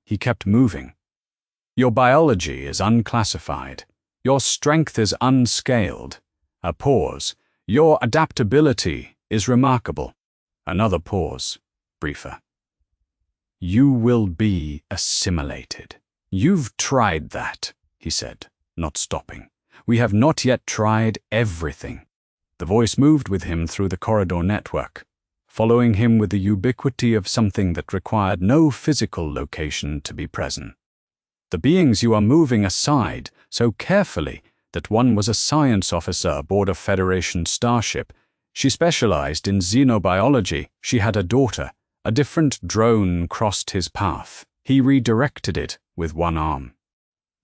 He kept moving. "Your biology is unclassified. Your strength is unscaled." A pause. "Your adaptability is remarkable." Another pause. briefer. You will be assimilated. You've tried that, he said, not stopping. We have not yet tried everything. The voice moved with him through the corridor network, following him with the ubiquity of something that required no physical location to be present. The beings you are moving aside so carefully that one was a science officer aboard a Federation starship. She specialized in xenobiology. She had a daughter. A different drone crossed his path. He redirected it with one arm.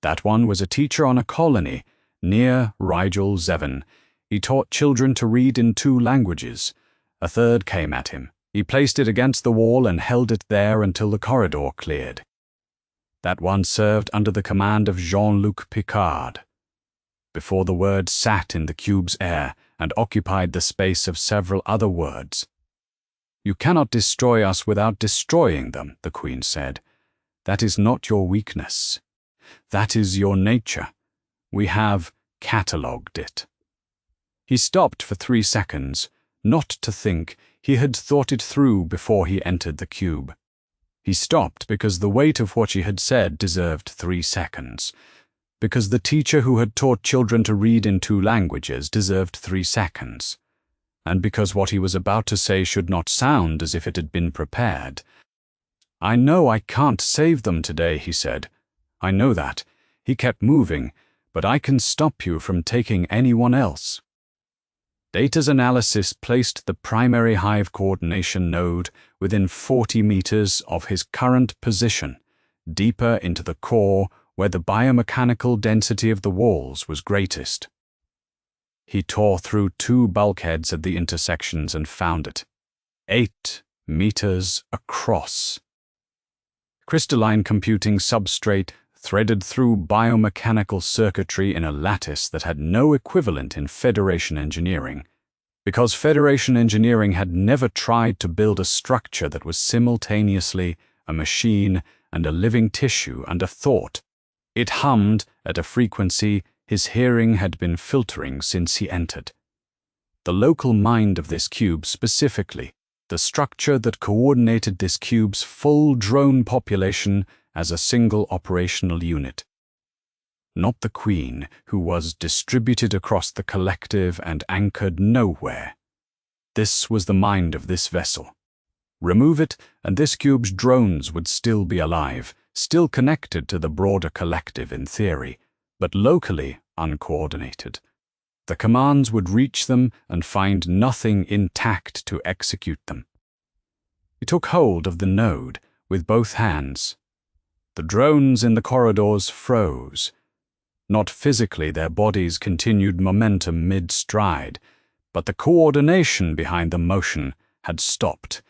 That one was a teacher on a colony near Rigel Zevon. He taught children to read in 2 languages. A third came at him. He placed it against the wall and held it there until the corridor cleared. That one served under the command of Jean-Luc Picard. Before the word sat in the cube's air and occupied the space of several other words. You cannot destroy us without destroying them, the Queen said. That is not your weakness. That is your nature. We have catalogued it. He stopped for 3 seconds, not to think. He had thought it through before he entered the cube. He stopped because the weight of what he had said deserved 3 seconds. Because the teacher who had taught children to read in 2 languages deserved 3 seconds. And because what he was about to say should not sound as if it had been prepared. I know I can't save them today, he said. I know that. He kept moving, but I can stop you from taking anyone else. Data's analysis placed the primary hive coordination node within 40 meters of his current position, deeper into the core where the biomechanical density of the walls was greatest. He tore through 2 bulkheads at the intersections and found it. 8 meters across. Crystalline computing substrate threaded through biomechanical circuitry in a lattice that had no equivalent in Federation engineering, because Federation engineering had never tried to build a structure that was simultaneously a machine and a living tissue and a thought. It hummed at a frequency his hearing had been filtering since he entered. The local mind of this cube specifically, the structure that coordinated this cube's full drone population as a single operational unit. Not the Queen, who was distributed across the collective and anchored nowhere. This was the mind of this vessel. Remove it, and this cube's drones would still be alive, still connected to the broader collective in theory, but locally uncoordinated. The commands would reach them and find nothing intact to execute them. He took hold of the node with both hands. The drones in the corridors froze. Not physically, their bodies continued momentum mid-stride, but the coordination behind the motion had stopped.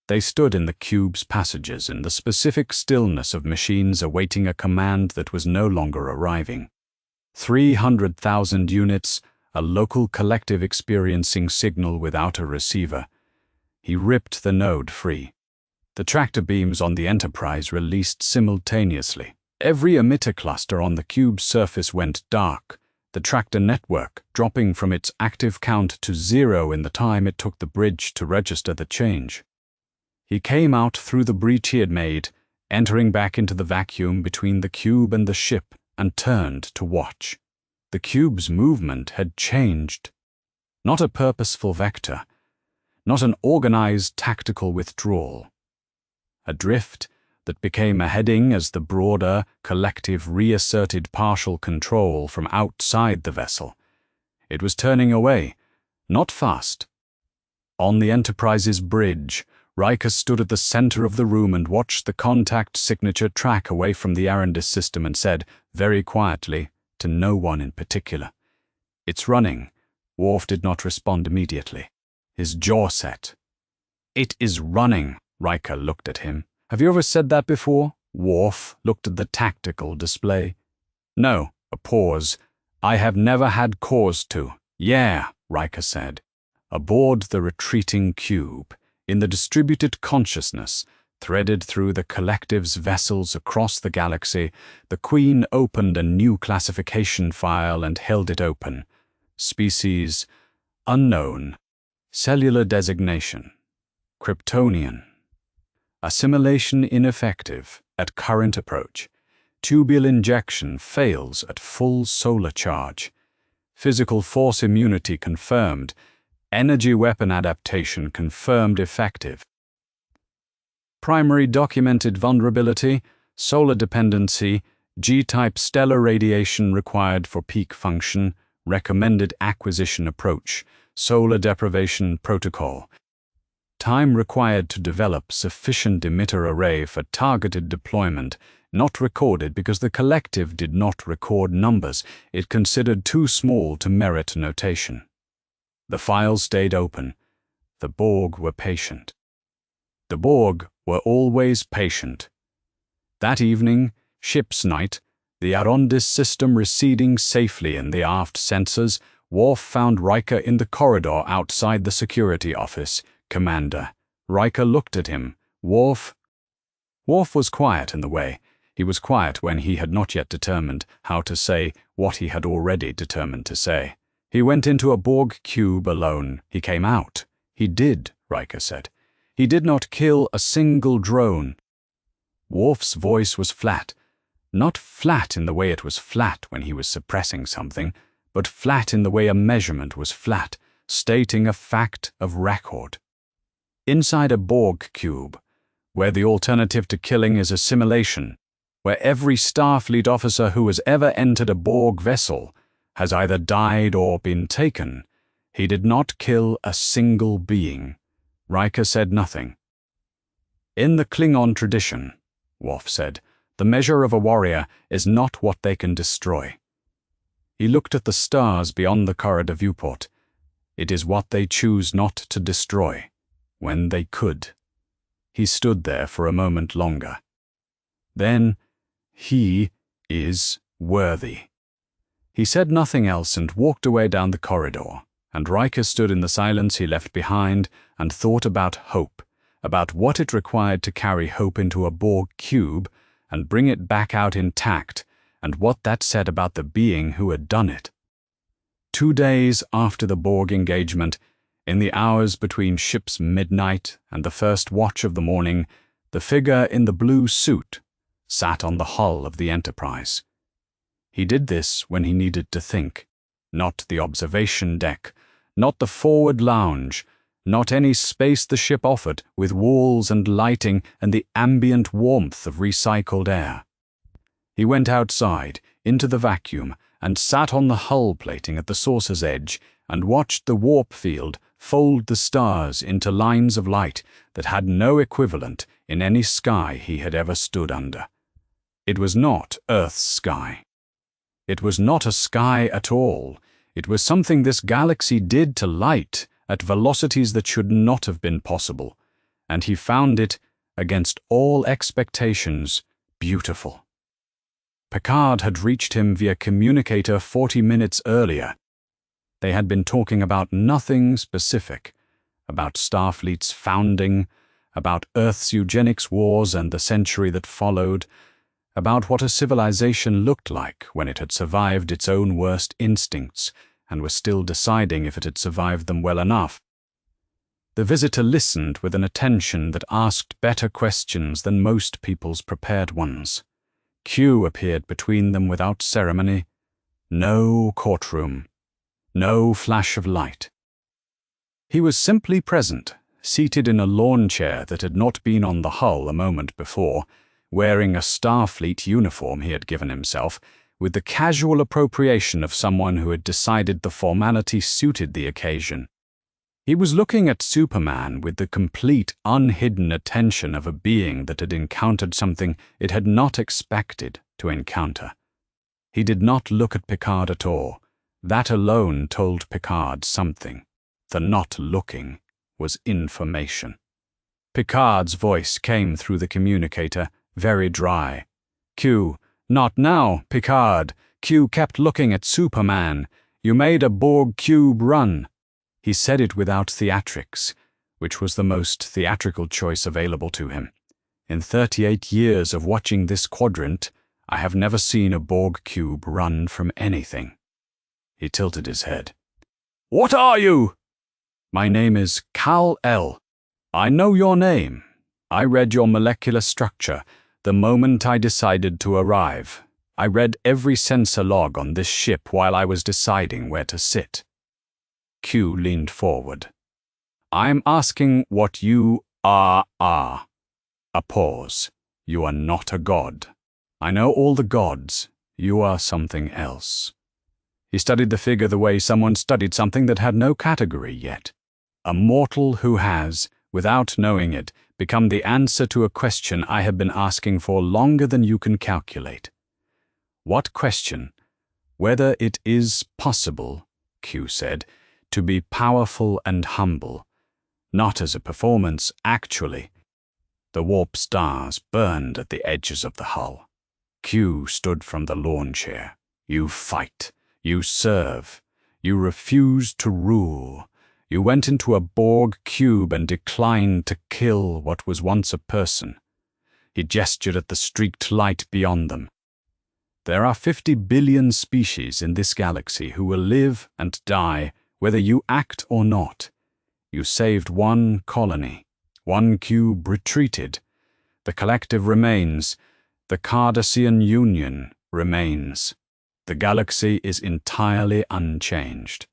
They stood in the cube's passages in the specific stillness of machines awaiting a command that was no longer arriving. 300,000 units, a local collective experiencing signal without a receiver. He ripped the node free. The tractor beams on the Enterprise released simultaneously. Every emitter cluster on the cube's surface went dark, the tractor network dropping from its active count to 0 in the time it took the bridge to register the change. He came out through the breach he had made, entering back into the vacuum between the cube and the ship, and turned to watch. The cube's movement had changed. Not a purposeful vector, not an organized tactical withdrawal. A drift that became a heading as the broader, collective reasserted partial control from outside the vessel. It was turning away, not fast. On the Enterprise's bridge, Riker stood at the center of the room and watched the contact signature track away from the Arendis system and said, very quietly, to no one in particular, "It's running." Worf did not respond immediately. His jaw set. "It is running." Riker looked at him. "Have you ever said that before?" Worf looked at the tactical display. "No." A pause. "I have never had cause to." "Yeah," Riker said. Aboard the retreating cube, in the distributed consciousness, threaded through the collective's vessels across the galaxy, the Queen opened a new classification file and held it open. Species unknown. Cellular designation. Kryptonian. Assimilation ineffective at current approach. Tubule injection fails at full solar charge. Physical force immunity confirmed. Energy weapon adaptation confirmed effective. Primary documented vulnerability, solar dependency, G-type stellar radiation required for peak function, recommended acquisition approach, solar deprivation protocol. Time required to develop sufficient emitter array for targeted deployment, not recorded because the collective did not record numbers it considered too small to merit notation. The file stayed open. The Borg were patient. The Borg were always patient. That evening, ship's night, the Arrondis system receding safely in the aft sensors, Worf found Riker in the corridor outside the security office. Commander. Riker looked at him. Worf was quiet in the way. He was quiet when he had not yet determined how to say what he had already determined to say. He went into a Borg cube alone. He came out. He did, Riker said. He did not kill a single drone. Worf's voice was flat. Not flat in the way it was flat when he was suppressing something, but flat in the way a measurement was flat, stating a fact of record. Inside a Borg cube, where the alternative to killing is assimilation, where every Starfleet officer who has ever entered a Borg vessel has either died or been taken, he did not kill a single being. Riker said nothing. In the Klingon tradition, Worf said, the measure of a warrior is not what they can destroy. He looked at the stars beyond the corridor viewport. It is what they choose not to destroy, when they could. He stood there for a moment longer. Then, he is worthy. He said nothing else and walked away down the corridor, and Riker stood in the silence he left behind and thought about hope, about what it required to carry hope into a Borg cube and bring it back out intact, and what that said about the being who had done it. 2 days after the Borg engagement, in the hours between ship's midnight and the first watch of the morning, the figure in the blue suit sat on the hull of the Enterprise. He did this when he needed to think, not the observation deck, not the forward lounge, not any space the ship offered with walls and lighting and the ambient warmth of recycled air. He went outside, into the vacuum, and sat on the hull plating at the saucer's edge and watched the warp field fold the stars into lines of light that had no equivalent in any sky he had ever stood under. It was not Earth's sky. It was not a sky at all. It was something this galaxy did to light at velocities that should not have been possible, and he found it, against all expectations, beautiful. Picard had reached him via communicator 40 minutes earlier. They had been talking about nothing specific, about Starfleet's founding, about Earth's eugenics wars and the century that followed, about what a civilization looked like when it had survived its own worst instincts and was still deciding if it had survived them well enough. The visitor listened with an attention that asked better questions than most people's prepared ones. Q appeared between them without ceremony. No courtroom. No flash of light. He was simply present, seated in a lawn chair that had not been on the hull a moment before, wearing a Starfleet uniform he had given himself, with the casual appropriation of someone who had decided the formality suited the occasion. He was looking at Superman with the complete, unhidden attention of a being that had encountered something it had not expected to encounter. He did not look at Picard at all. That alone told Picard something. The not looking was information. Picard's voice came through the communicator, very dry. Q, not now, Picard. Q kept looking at Superman. You made a Borg cube run. He said it without theatrics, which was the most theatrical choice available to him. In 38 years of watching this quadrant, I have never seen a Borg cube run from anything. He tilted his head. What are you? My name is Kal-El. I know your name. I read your molecular structure the moment I decided to arrive. I read every sensor log on this ship while I was deciding where to sit. Q leaned forward. I'm asking what you are. A pause. You are not a god. I know all the gods. You are something else. He studied the figure the way someone studied something that had no category yet. A mortal who has, without knowing it, become the answer to a question I have been asking for longer than you can calculate. What question? Whether it is possible, Q said, to be powerful and humble. Not as a performance, actually. The warp stars burned at the edges of the hull. Q stood from the lawn chair. You fight. You serve. You refuse to rule. You went into a Borg cube and declined to kill what was once a person. He gestured at the streaked light beyond them. There are 50 billion species in this galaxy who will live and die whether you act or not. You saved one colony. One cube retreated. The collective remains. The Cardassian Union remains. The galaxy is entirely unchanged.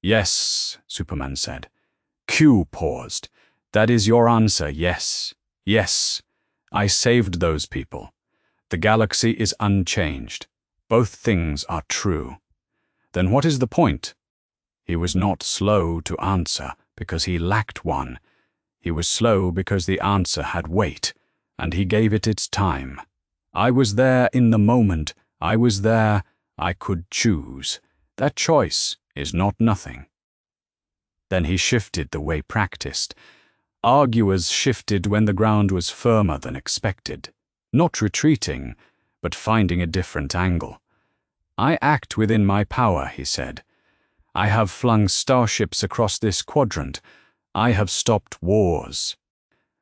Yes, Superman said. Q paused. That is your answer, yes. Yes. I saved those people. The galaxy is unchanged. Both things are true. Then what is the point? He was not slow to answer because he lacked one. He was slow because the answer had weight, and he gave it its time. I was there in the moment. I was there. I could choose. That choice is not nothing. Then he shifted the way practiced. Arguers shifted when the ground was firmer than expected. Not retreating, but finding a different angle. I act within my power, he said. I have flung starships across this quadrant. I have stopped wars.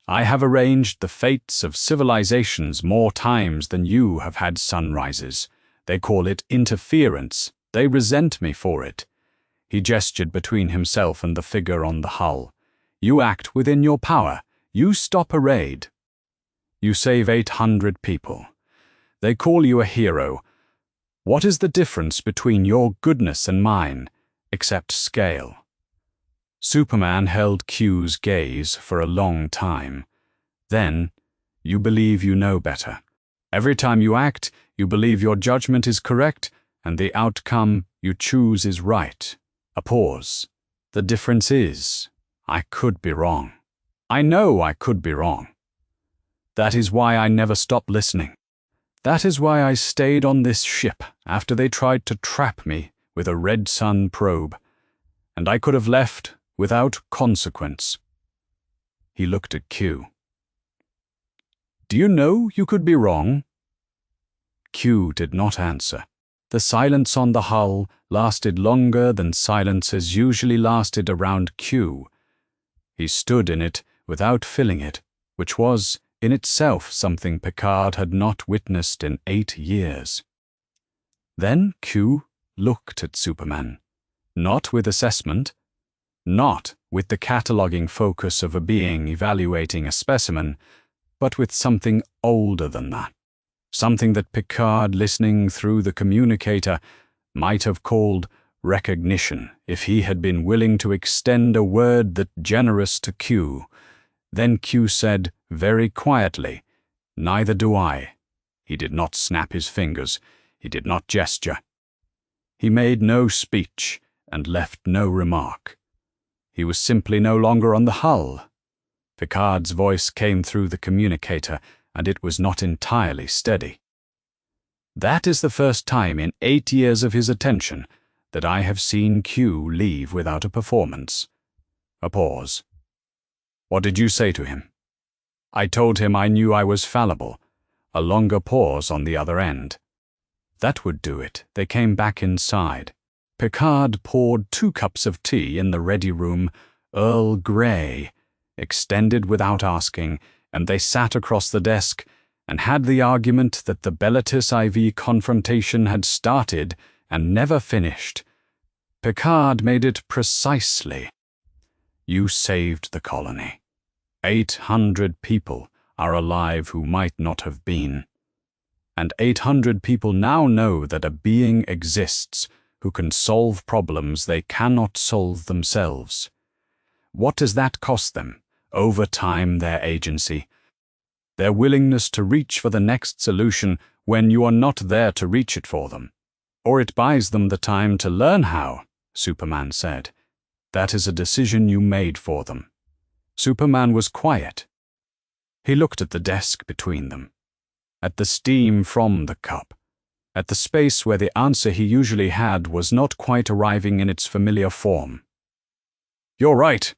I have arranged the fates of civilizations more times than you have had sunrises. They call it interference. They resent me for it. He gestured between himself and the figure on the hull. You act within your power. You stop a raid. You save 800 people. They call you a hero. What is the difference between your goodness and mine, except scale? Superman held Q's gaze for a long time. Then, you believe you know better. Every time you act, you believe your judgment is correct, and the outcome you choose is right. A pause. The difference is, I could be wrong. I know I could be wrong. That is why I never stopped listening. That is why I stayed on this ship after they tried to trap me with a Red Sun probe. And I could have left without consequence. He looked at Q. Do you know you could be wrong? Q did not answer. The silence on the hull lasted longer than silences usually lasted around Q. He stood in it without filling it, which was, in itself, something Picard had not witnessed in 8 years. Then Q looked at Superman, not with assessment, not with the cataloging focus of a being evaluating a specimen, but with something older than that. Something that Picard, listening through the communicator, might have called recognition if he had been willing to extend a word that generous to Q. Then Q said, very quietly, Neither do I. He did not snap his fingers. He did not gesture. He made no speech and left no remark. He was simply no longer on the hull. Picard's voice came through the communicator, and it was not entirely steady. That is the first time in 8 years of his attention that I have seen Q leave without a performance. A pause. What did you say to him? I told him I knew I was fallible. A longer pause on the other end. That would do it. They came back inside. Picard poured 2 cups of tea in the ready room, Earl Grey, extended without asking, and they sat across the desk and had the argument that the Bellatis IV confrontation had started and never finished. Picard made it precisely. You saved the colony. 800 people are alive who might not have been. And 800 people now know that a being exists who can solve problems they cannot solve themselves. What does that cost them? Over time, their agency, their willingness to reach for the next solution when you are not there to reach it for them. Or it buys them the time to learn how, Superman said. That is a decision you made for them. Superman was quiet. He looked at the desk between them, at the steam from the cup, at the space where the answer he usually had was not quite arriving in its familiar form. "You're right,"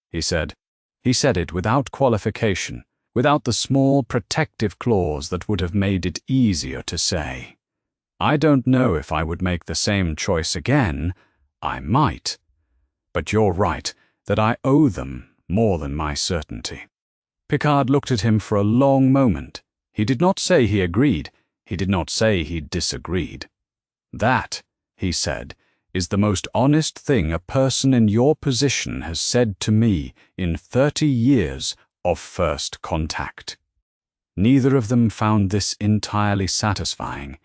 he said. He said it without qualification, without the small protective clause that would have made it easier to say. I don't know if I would make the same choice again. I might. But you're right that I owe them more than my certainty. Picard looked at him for a long moment. He did not say he agreed. He did not say he disagreed. That, he said, is the most honest thing a person in your position has said to me in 30 years of first contact. Neither of them found this entirely satisfying.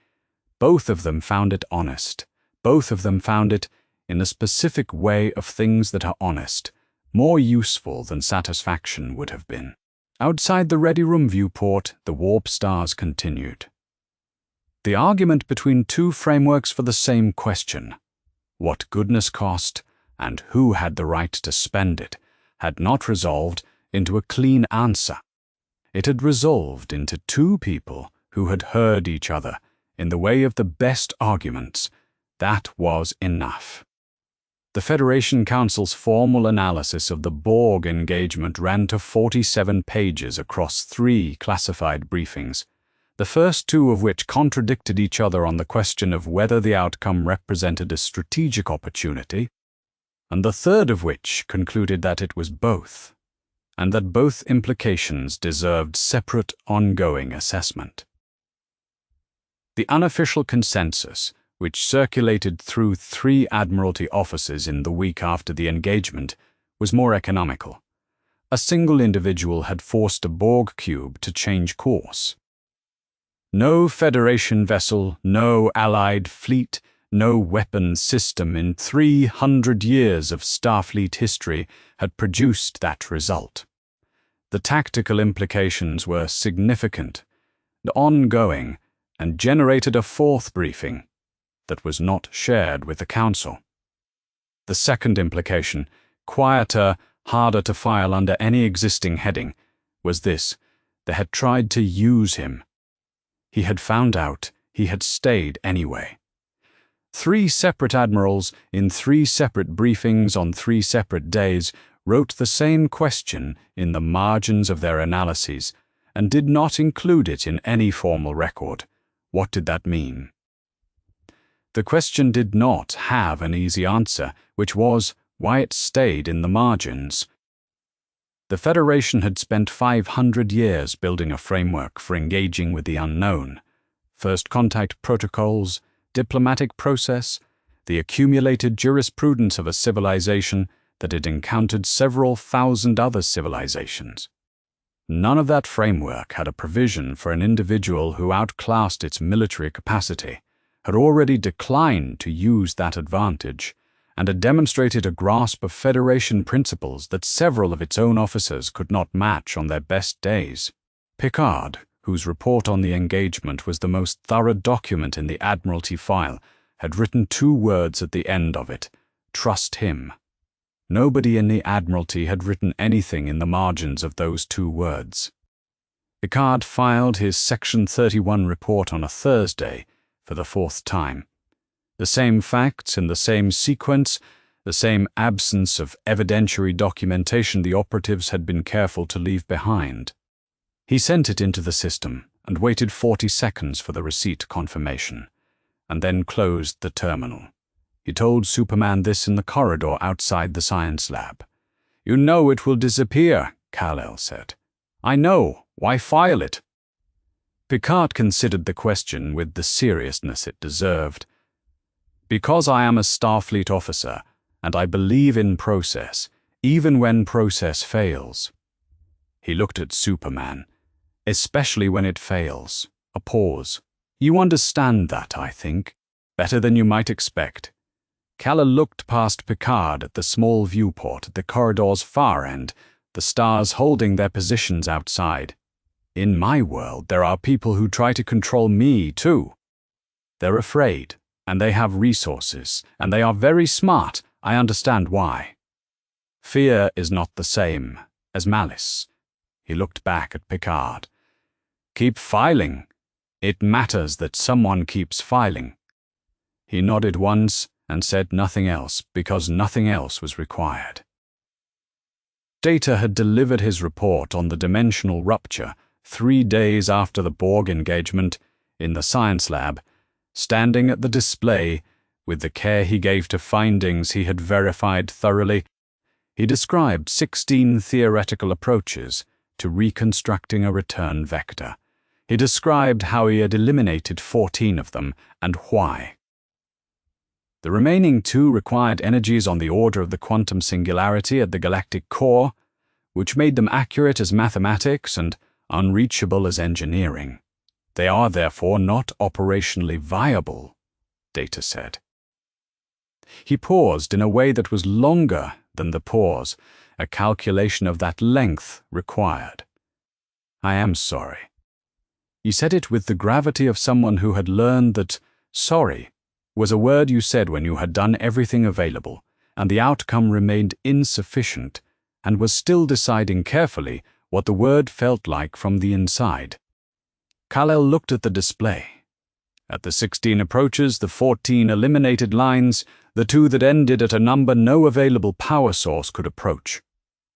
Both of them found it honest. Both of them found it, in a specific way of things that are honest, more useful than satisfaction would have been. Outside the Ready Room viewport, the warp stars continued. The argument between two frameworks for the same question, what goodness cost and who had the right to spend it, had not resolved into a clean answer. It had resolved into two people who had heard each other in the way of the best arguments. That was enough. The Federation Council's formal analysis of the Borg engagement ran to 47 pages across 3 classified briefings, the first 2 of which contradicted each other on the question of whether the outcome represented a strategic opportunity, and the third of which concluded that it was both, and that both implications deserved separate ongoing assessment. The unofficial consensus, which circulated through 3 Admiralty offices in the week after the engagement, was more economical. A single individual had forced a Borg cube to change course. No Federation vessel, no Allied fleet, no weapons system in 300 years of Starfleet history had produced that result. The tactical implications were significant, ongoing, and generated a 4th briefing that was not shared with the Council. The second implication, quieter, harder to file under any existing heading, was this: they had tried to use him. He had found out he had stayed anyway. 3 separate admirals in 3 separate briefings on 3 separate days wrote the same question in the margins of their analyses and did not include it in any formal record. What did that mean? The question did not have an easy answer, which was why it stayed in the margins. The Federation had spent 500 years building a framework for engaging with the unknown. First contact protocols, diplomatic process, the accumulated jurisprudence of a civilization that had encountered several thousand other civilizations. None of that framework had a provision for an individual who outclassed its military capacity, had already declined to use that advantage, and had demonstrated a grasp of Federation principles that several of its own officers could not match on their best days. Picard, whose report on the engagement was the most thorough document in the Admiralty file, had written 2 words at the end of it: trust him. Nobody in the Admiralty had written anything in the margins of those 2 words. Picard filed his Section 31 report on a Thursday for the 4th time. The same facts in the same sequence, the same absence of evidentiary documentation the operatives had been careful to leave behind. He sent it into the system and waited 40 seconds for the receipt confirmation, and then closed the terminal. He told Superman this in the corridor outside the science lab. "You know it will disappear," Kal-El said. "I know. Why file it?" Picard considered the question with the seriousness it deserved. "Because I am a Starfleet officer, and I believe in process, even when process fails." He looked at Superman. Especially when it fails. A pause. You understand that, I think. Better than you might expect. Kal-El looked past Picard at the small viewport at the corridor's far end, the stars holding their positions outside. In my world, there are people who try to control me, too. They're afraid, and they have resources, and they are very smart. I understand why. Fear is not the same as malice. He looked back at Picard. Keep filing. It matters that someone keeps filing. He nodded once and said nothing else because nothing else was required. Data had delivered his report on the dimensional rupture 3 days after the Borg engagement in the science lab, standing at the display with the care he gave to findings he had verified thoroughly. He described 16 theoretical approaches to reconstructing a return vector. He described how he had eliminated 14 of them and why. The remaining 2 required energies on the order of the quantum singularity at the galactic core, which made them accurate as mathematics and unreachable as engineering. They are therefore not operationally viable, Data said. He paused in a way that was longer than the pause, a calculation of that length required. I am sorry. He said it with the gravity of someone who had learned that sorry was a word you said when you had done everything available, and the outcome remained insufficient, and was still deciding carefully what the word felt like from the inside. Kal-El looked at the display. At the 16 approaches, the 14 eliminated lines, the 2 that ended at a number no available power source could approach.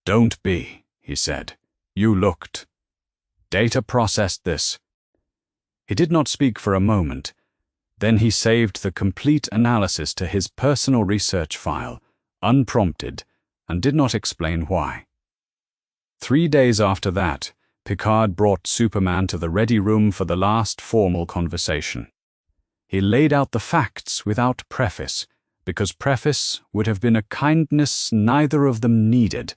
Don't be, he said. You looked. Data processed this. He did not speak for a moment. Then he saved the complete analysis to his personal research file, unprompted, and did not explain why. 3 days after that, Picard brought Superman to the ready room for the last formal conversation. He laid out the facts without preface, because preface would have been a kindness neither of them needed.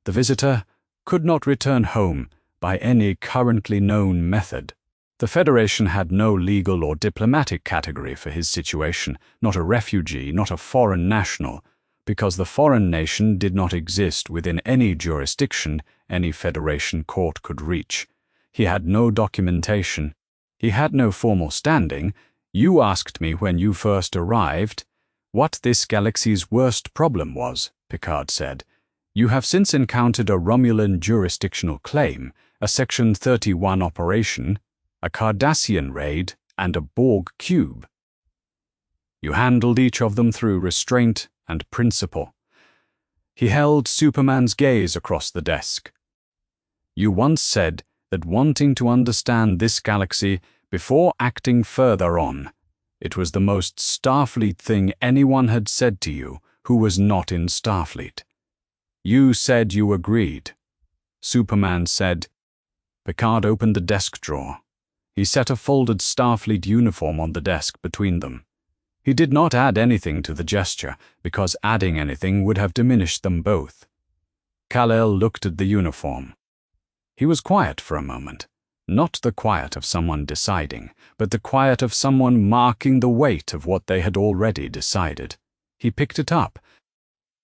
The visitor could not return home by any currently known method. The Federation had no legal or diplomatic category for his situation, not a refugee, not a foreign national, because the foreign nation did not exist within any jurisdiction any Federation court could reach. He had no documentation. He had no formal standing. You asked me when you first arrived what this galaxy's worst problem was, Picard said. You have since encountered a Romulan jurisdictional claim, a Section 31 operation, a Cardassian raid, and a Borg cube. You handled each of them through restraint and principle. He held Superman's gaze across the desk. You once said that wanting to understand this galaxy before acting further on, it was the most Starfleet thing anyone had said to you who was not in Starfleet. You said you agreed. Superman said. Picard opened the desk drawer. He set a folded Starfleet uniform on the desk between them. He did not add anything to the gesture, because adding anything would have diminished them both. Kal-El looked at the uniform. He was quiet for a moment, not the quiet of someone deciding, but the quiet of someone marking the weight of what they had already decided. He picked it up.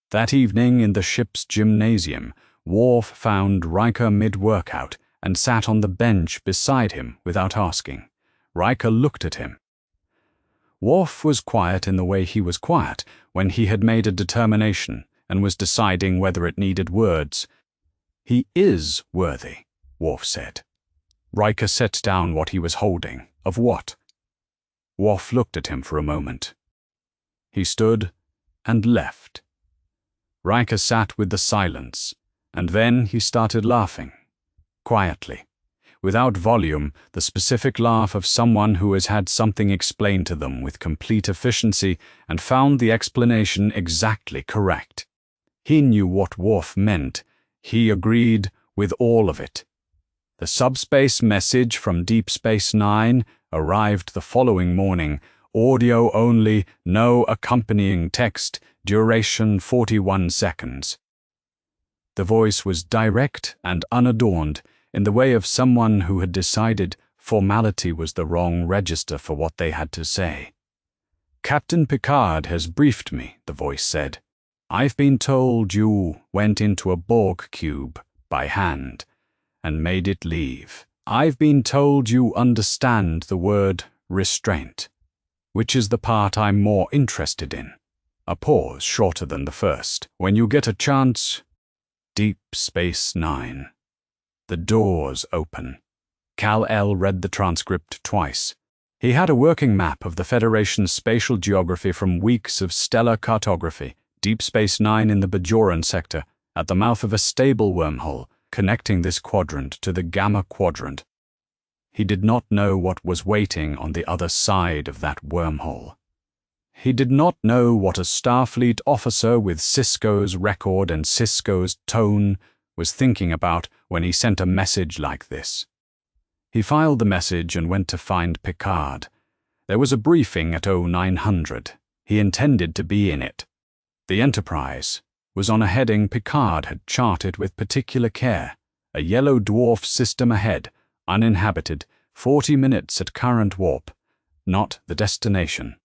That evening in the ship's gymnasium, Worf found Riker mid-workout and sat on the bench beside him without asking. Riker looked at him. Worf was quiet in the way he was quiet when he had made a determination and was deciding whether it needed words. He is worthy, Worf said. Riker set down what he was holding. Of what? Worf looked at him for a moment. He stood and left. Riker sat with the silence, and then he started laughing. Quietly, without volume, the specific laugh of someone who has had something explained to them with complete efficiency and found the explanation exactly correct. He knew what Worf meant. He agreed with all of it. The subspace message from Deep Space Nine arrived the following morning. Audio only, no accompanying text, duration 41 seconds. The voice was direct and unadorned, in the way of someone who had decided formality was the wrong register for what they had to say. "Captain Picard has briefed me," the voice said. "I've been told you went into a Borg cube by hand and made it leave. I've been told you understand the word restraint, which is the part I'm more interested in." A pause shorter than the first. "When you get a chance, Deep Space Nine. The doors open." Kal-El read the transcript twice. He had a working map of the Federation's spatial geography from weeks of stellar cartography. Deep Space Nine in the Bajoran sector, at the mouth of a stable wormhole, connecting this quadrant to the Gamma Quadrant. He did not know what was waiting on the other side of that wormhole. He did not know what a Starfleet officer with Cisco's record and Cisco's tone was thinking about when he sent a message like this. He filed the message and went to find Picard. There was a briefing at 0900. He intended to be in it. The Enterprise was on a heading Picard had charted with particular care. A yellow dwarf system ahead, uninhabited, 40 minutes at current warp, not the destination.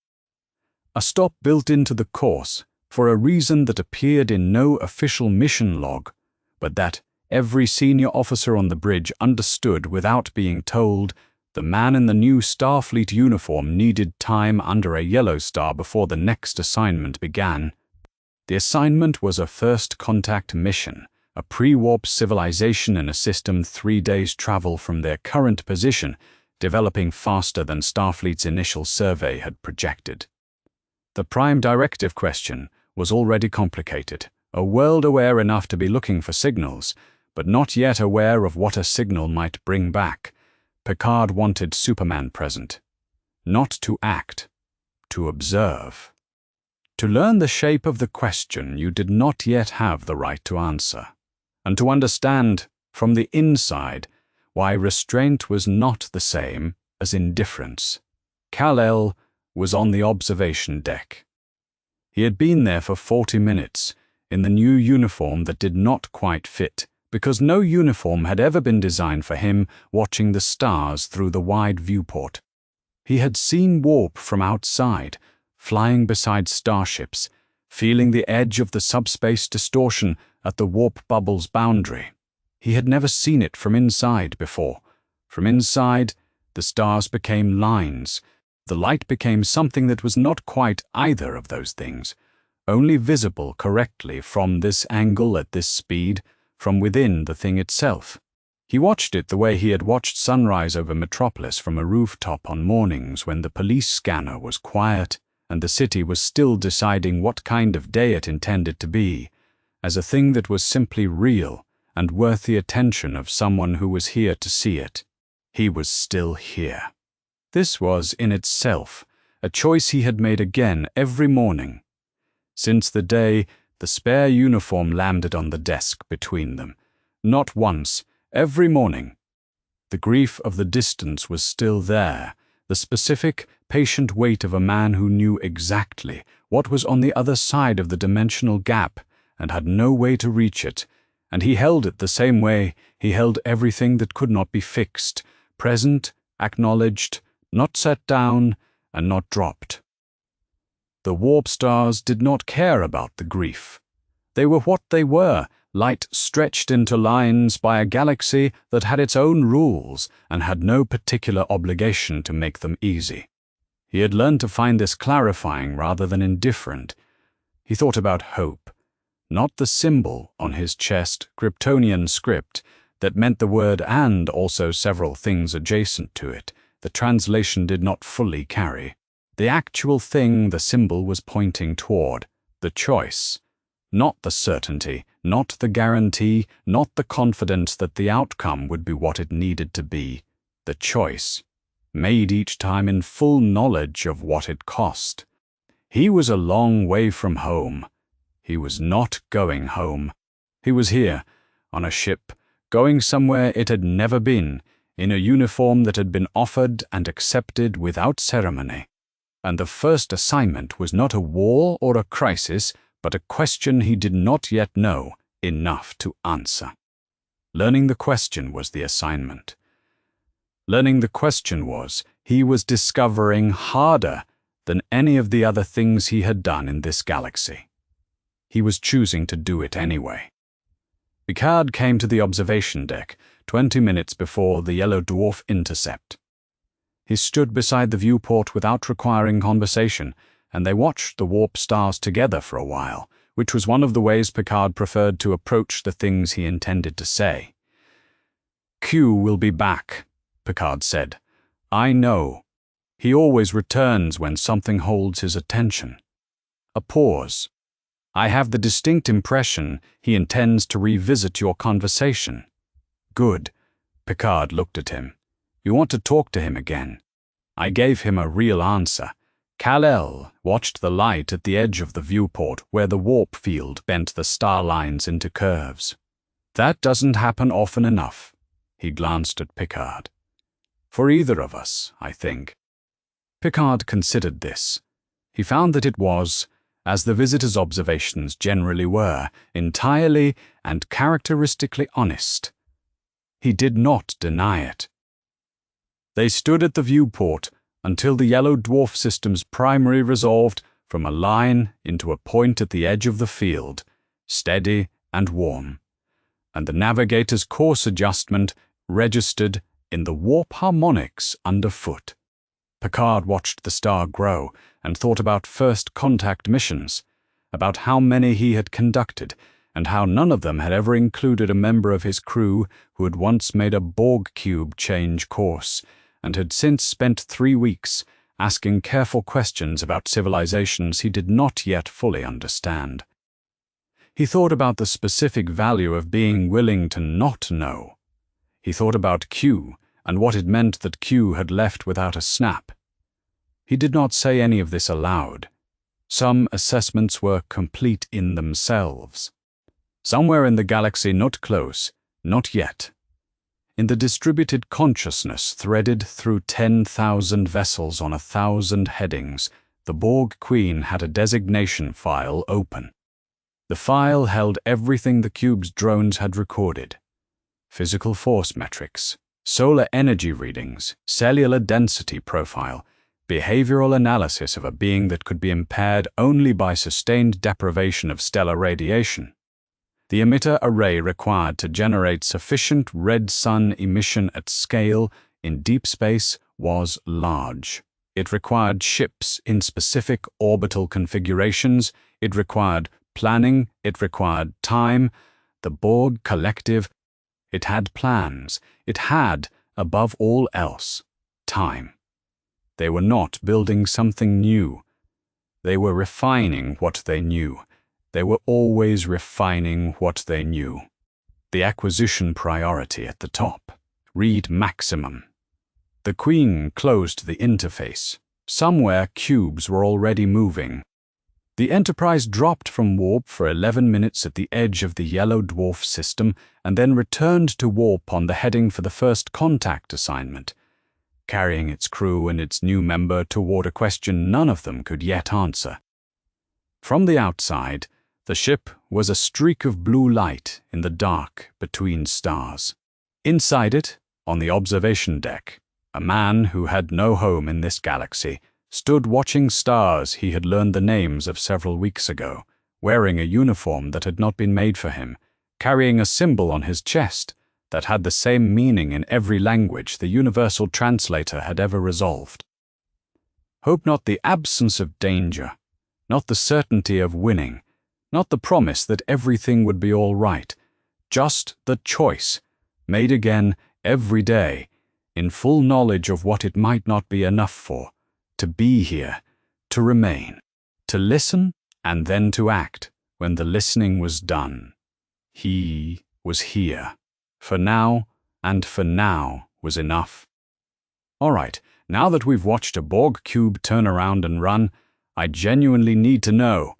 A stop built into the course for a reason that appeared in no official mission log, but that every senior officer on the bridge understood without being told. The man in the new Starfleet uniform needed time under a yellow star before the next assignment began. The assignment was a first contact mission, a pre-warp civilization in a system 3 days' travel from their current position, developing faster than Starfleet's initial survey had projected. The Prime Directive question was already complicated, a world aware enough to be looking for signals, but not yet aware of what a signal might bring back. Picard wanted Superman present. Not to act, to observe. To learn the shape of the question you did not yet have the right to answer, and to understand, from the inside, why restraint was not the same as indifference. Kal-El was on the observation deck. He had been there for 40 minutes, in the new uniform that did not quite fit, because no uniform had ever been designed for him, watching the stars through the wide viewport. He had seen warp from outside, flying beside starships, feeling the edge of the subspace distortion at the warp bubble's boundary. He had never seen it from inside before. From inside, the stars became lines. The light became something that was not quite either of those things, only visible correctly from this angle at this speed, from within the thing itself. He watched it the way he had watched sunrise over Metropolis from a rooftop on mornings when the police scanner was quiet and the city was still deciding what kind of day it intended to be, as a thing that was simply real and worth the attention of someone who was here to see it. He was still here. This was, in itself, a choice he had made again every morning. Since the day the spare uniform landed on the desk between them. Not once, every morning. The grief of the distance was still there, the specific, patient weight of a man who knew exactly what was on the other side of the dimensional gap and had no way to reach it, and he held it the same way he held everything that could not be fixed, present, acknowledged, not set down, and not dropped. The warp stars did not care about the grief. They were what they were, light stretched into lines by a galaxy that had its own rules and had no particular obligation to make them easy. He had learned to find this clarifying rather than indifferent. He thought about hope, not the symbol on his chest, Kryptonian script, that meant the word and also several things adjacent to it. The translation did not fully carry. The actual thing the symbol was pointing toward, the choice. Not the certainty, not the guarantee, not the confidence that the outcome would be what it needed to be. The choice, made each time in full knowledge of what it cost. He was a long way from home. He was not going home. He was here, on a ship, going somewhere it had never been, in a uniform that had been offered and accepted without ceremony. And the first assignment was not a war or a crisis, but a question he did not yet know, enough to answer. Learning the question was the assignment. Learning the question he was discovering harder than any of the other things he had done in this galaxy. He was choosing to do it anyway. Picard came to the observation deck 20 minutes before the yellow dwarf intercept. He stood beside the viewport without requiring conversation, and they watched the warp stars together for a while, which was one of the ways Picard preferred to approach the things he intended to say. "Q will be back," Picard said. "I know. He always returns when something holds his attention." A pause. "I have the distinct impression he intends to revisit your conversation." "Good." Picard looked at him. "You want to talk to him again?" I gave him a real answer. Kal-El watched the light at the edge of the viewport where the warp field bent the star lines into curves. "That doesn't happen often enough." He glanced at Picard. "For either of us, I think." Picard considered this. He found that it was, as the visitor's observations generally were, entirely and characteristically honest. He did not deny it. They stood at the viewport until the yellow dwarf system's primary resolved from a line into a point at the edge of the field, steady and warm, and the navigator's course adjustment registered in the warp harmonics underfoot. Picard watched the star grow and thought about first contact missions, about how many he had conducted, and how none of them had ever included a member of his crew who had once made a Borg cube change course, and had since spent 3 weeks asking careful questions about civilizations he did not yet fully understand. He thought about the specific value of being willing to not know. He thought about Q and what it meant that Q had left without a snap. He did not say any of this aloud. Some assessments were complete in themselves. Somewhere in the galaxy not close, not yet. In the distributed consciousness threaded through 10,000 vessels on 1,000 headings, the Borg Queen had a designation file open. The file held everything the cube's drones had recorded. Physical force metrics, solar energy readings, cellular density profile, behavioral analysis of a being that could be impaired only by sustained deprivation of stellar radiation. The emitter array required to generate sufficient red sun emission at scale in deep space was large. It required ships in specific orbital configurations. It required planning. It required time. The Borg Collective, it had plans. It had, above all else, time. They were not building something new. They were refining what they knew. They were always refining what they knew. The acquisition priority at the top. Read maximum. The Queen closed the interface. Somewhere cubes were already moving. The Enterprise dropped from warp for 11 minutes at the edge of the yellow dwarf system and then returned to warp on the heading for the first contact assignment, carrying its crew and its new member toward a question none of them could yet answer. From the outside, the ship was a streak of blue light in the dark between stars. Inside it, on the observation deck, a man who had no home in this galaxy stood watching stars he had learned the names of several weeks ago, wearing a uniform that had not been made for him, carrying a symbol on his chest that had the same meaning in every language the universal translator had ever resolved. Hope not the absence of danger, not the certainty of winning, not the promise that everything would be all right, just the choice, made again every day, in full knowledge of what it might not be enough for, to be here, to remain, to listen and then to act when the listening was done. He was here. For now, and for now was enough. All right, now that we've watched a Borg cube turn around and run, I genuinely need to know,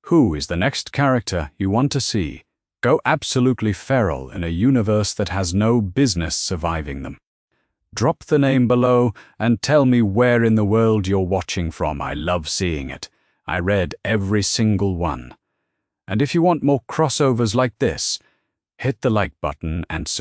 who is the next character you want to see go absolutely feral in a universe that has no business surviving them? Drop the name below and tell me where in the world you're watching from. I love seeing it. I read every single one. And if you want more crossovers like this, hit the like button and subscribe.